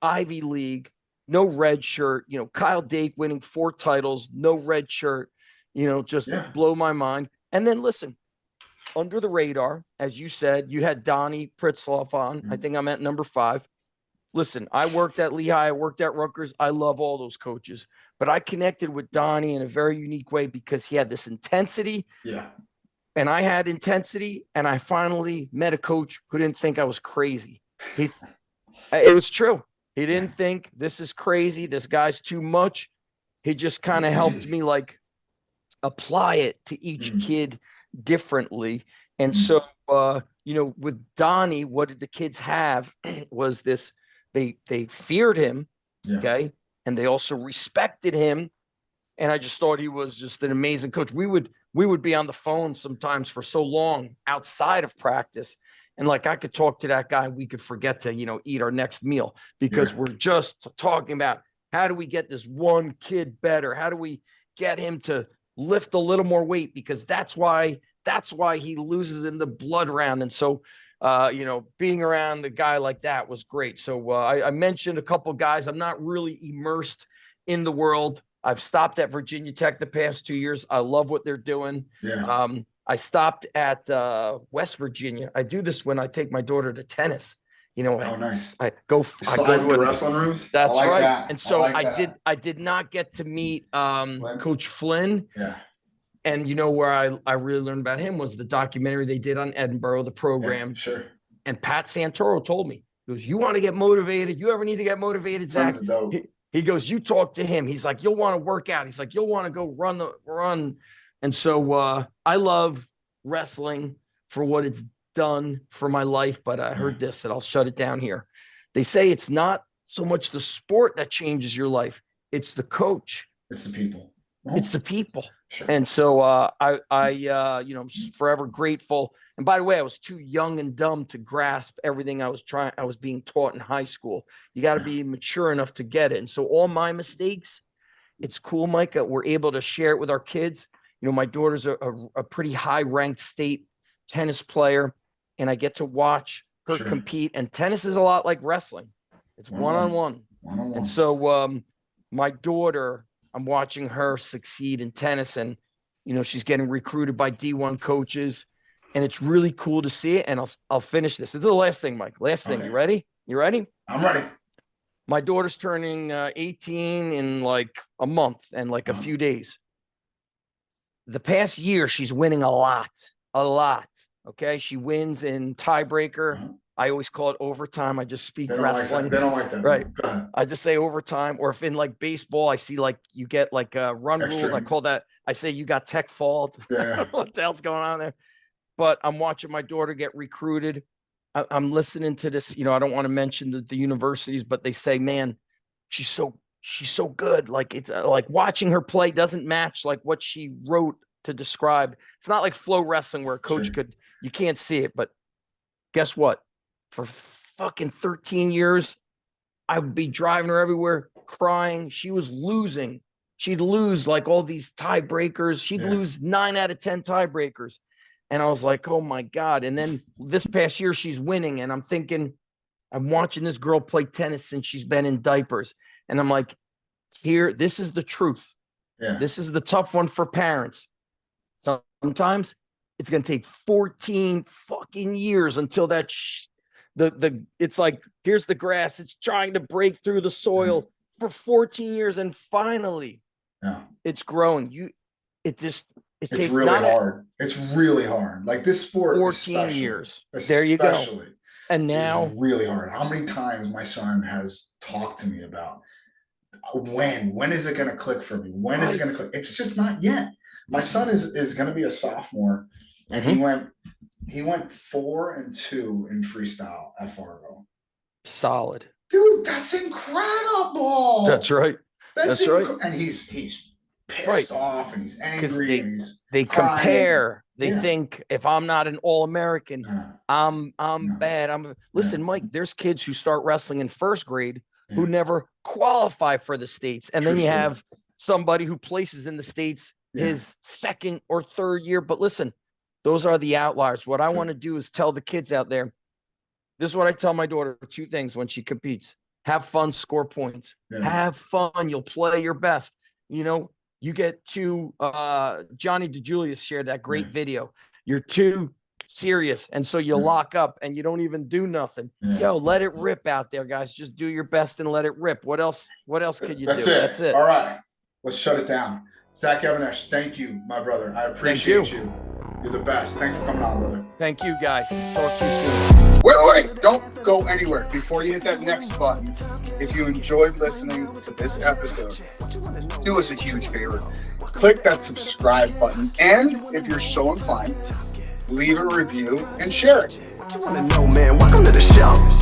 Ivy League, no red shirt, Kyle Dake winning 4 titles, no red shirt, just blow my mind. And then listen, under the radar, as you said, you had Donnie Pritzloff on. I think I'm at number 5. Listen, I worked at Lehigh, I worked at Rutgers. I love all those coaches, but I connected with Donnie in a very unique way because he had this intensity. Yeah. And I had intensity, and I finally met a coach who didn't think I was crazy. It was true. He didn't think this is crazy. This guy's too much. He just kind of helped me like apply it to each kid differently. And so, with Donnie, what did the kids have was this, they feared him. Okay. And they also respected him. And I just thought he was just an amazing coach. We would be on the phone sometimes for so long outside of practice. And like, I could talk to that guy. We could forget to, eat our next meal because we're just talking about how do we get this one kid better? How do we get him to lift a little more weight? Because that's why he loses in the blood round. And so, being around a guy like that was great. So I mentioned a couple of guys. I'm not really immersed in the world. I've stopped at Virginia Tech the past 2 years. I love what they're doing. Yeah. I stopped at West Virginia. I do this when I take my daughter to tennis. Oh, nice. I go to the wrestling rooms. That's like right. that. And so I I did not get to meet Coach Flynn. Yeah. And where I really learned about him was the documentary they did on Edinburgh, the program. Yeah, sure. And Pat Santoro told me, he goes, you want to get motivated? You ever need to get motivated, Zach? He goes, you talk to him. He's like, you'll want to work out. He's like, you'll want to go run. And so I love wrestling for what it's done for my life. But I heard this, and I'll shut it down here. They say it's not so much the sport that changes your life. It's the coach. It's the people. It's the people. Sure. And so I'm forever grateful. And by the way, I was too young and dumb to grasp everything I was being taught in high school. You got to be mature enough to get it. And so all my mistakes, it's cool, Mike, that we're able to share it with our kids. My daughter's a pretty high ranked state tennis player, and I get to watch her compete. And tennis is a lot like wrestling. It's one-on-one. And so my daughter, I'm watching her succeed in tennis, and she's getting recruited by D1 coaches, and it's really cool to see it. And I'll finish this. This is the last thing, Mike. Last thing. Okay. You ready? I'm ready. My daughter's turning 18 in like a month and like a few days. The past year, she's winning a lot. Okay, she wins in tiebreaker. I always call it overtime. I just speak wrestling. They don't like that. Right. I just say overtime. Or if in like baseball, I see like you get like a run rule. I call that, I say you got tech fault. Yeah. What the hell's going on there? But I'm watching my daughter get recruited. I'm listening to this. I don't want to mention the universities, but they say, man, she's so good. Like it's like watching her play doesn't match like what she wrote to describe. It's not like flow wrestling where a coach you can't see it, but guess what? For fucking 13 years, I would be driving her everywhere crying. She was losing. She'd lose like all these tiebreakers. She'd lose 9 out of 10 tiebreakers. And I was like, oh my God. And then this past year she's winning. And I'm thinking, I'm watching this girl play tennis since she's been in diapers. And I'm like, this is the truth. Yeah. This is the tough one for parents. Sometimes it's going to take 14 fucking years until that it's like, here's the grass. It's trying to break through the soil for 14 years. And finally it's growing. It's takes really hard. It's really hard. Like this sport, 14 years. There you go. And now it's really hard. How many times my son has talked to me about when is it going to click for me? When is it going to click? It's just not yet. My son is going to be a sophomore, and he went 4-2 in freestyle at Fargo. Solid. Dude, that's incredible. That's right. That's right. And he's pissed off, and he's angry, and they crying. compare. They think if I'm not an All-American, I'm bad. Listen, Mike, there's kids who start wrestling in first grade who never qualify for the states. And then you have somebody who places in the states his second or third year. But listen, those are the outliers. What I want to do is tell the kids out there, this is what I tell my daughter, 2 things when she competes. Have fun, score points. Have fun. You'll play your best. You know, you get too, Johnny DeJulius shared that great video. You're too serious. And so you lock up and you don't even do nothing. Yo, let it rip out there, guys. Just do your best and let it rip. What else could you do? That's it. All right. Let's shut it down. Zach Even-Esh, thank you, my brother. I appreciate you. You're the best. Thanks for coming on, brother. Thank you, guys. Talk to you soon. Wait. Don't go anywhere. Before you hit that next button, if you enjoyed listening to this episode, do us a huge favor. Click that subscribe button. And if you're so inclined, leave a review and share it. What you want to know, man? Welcome to the show.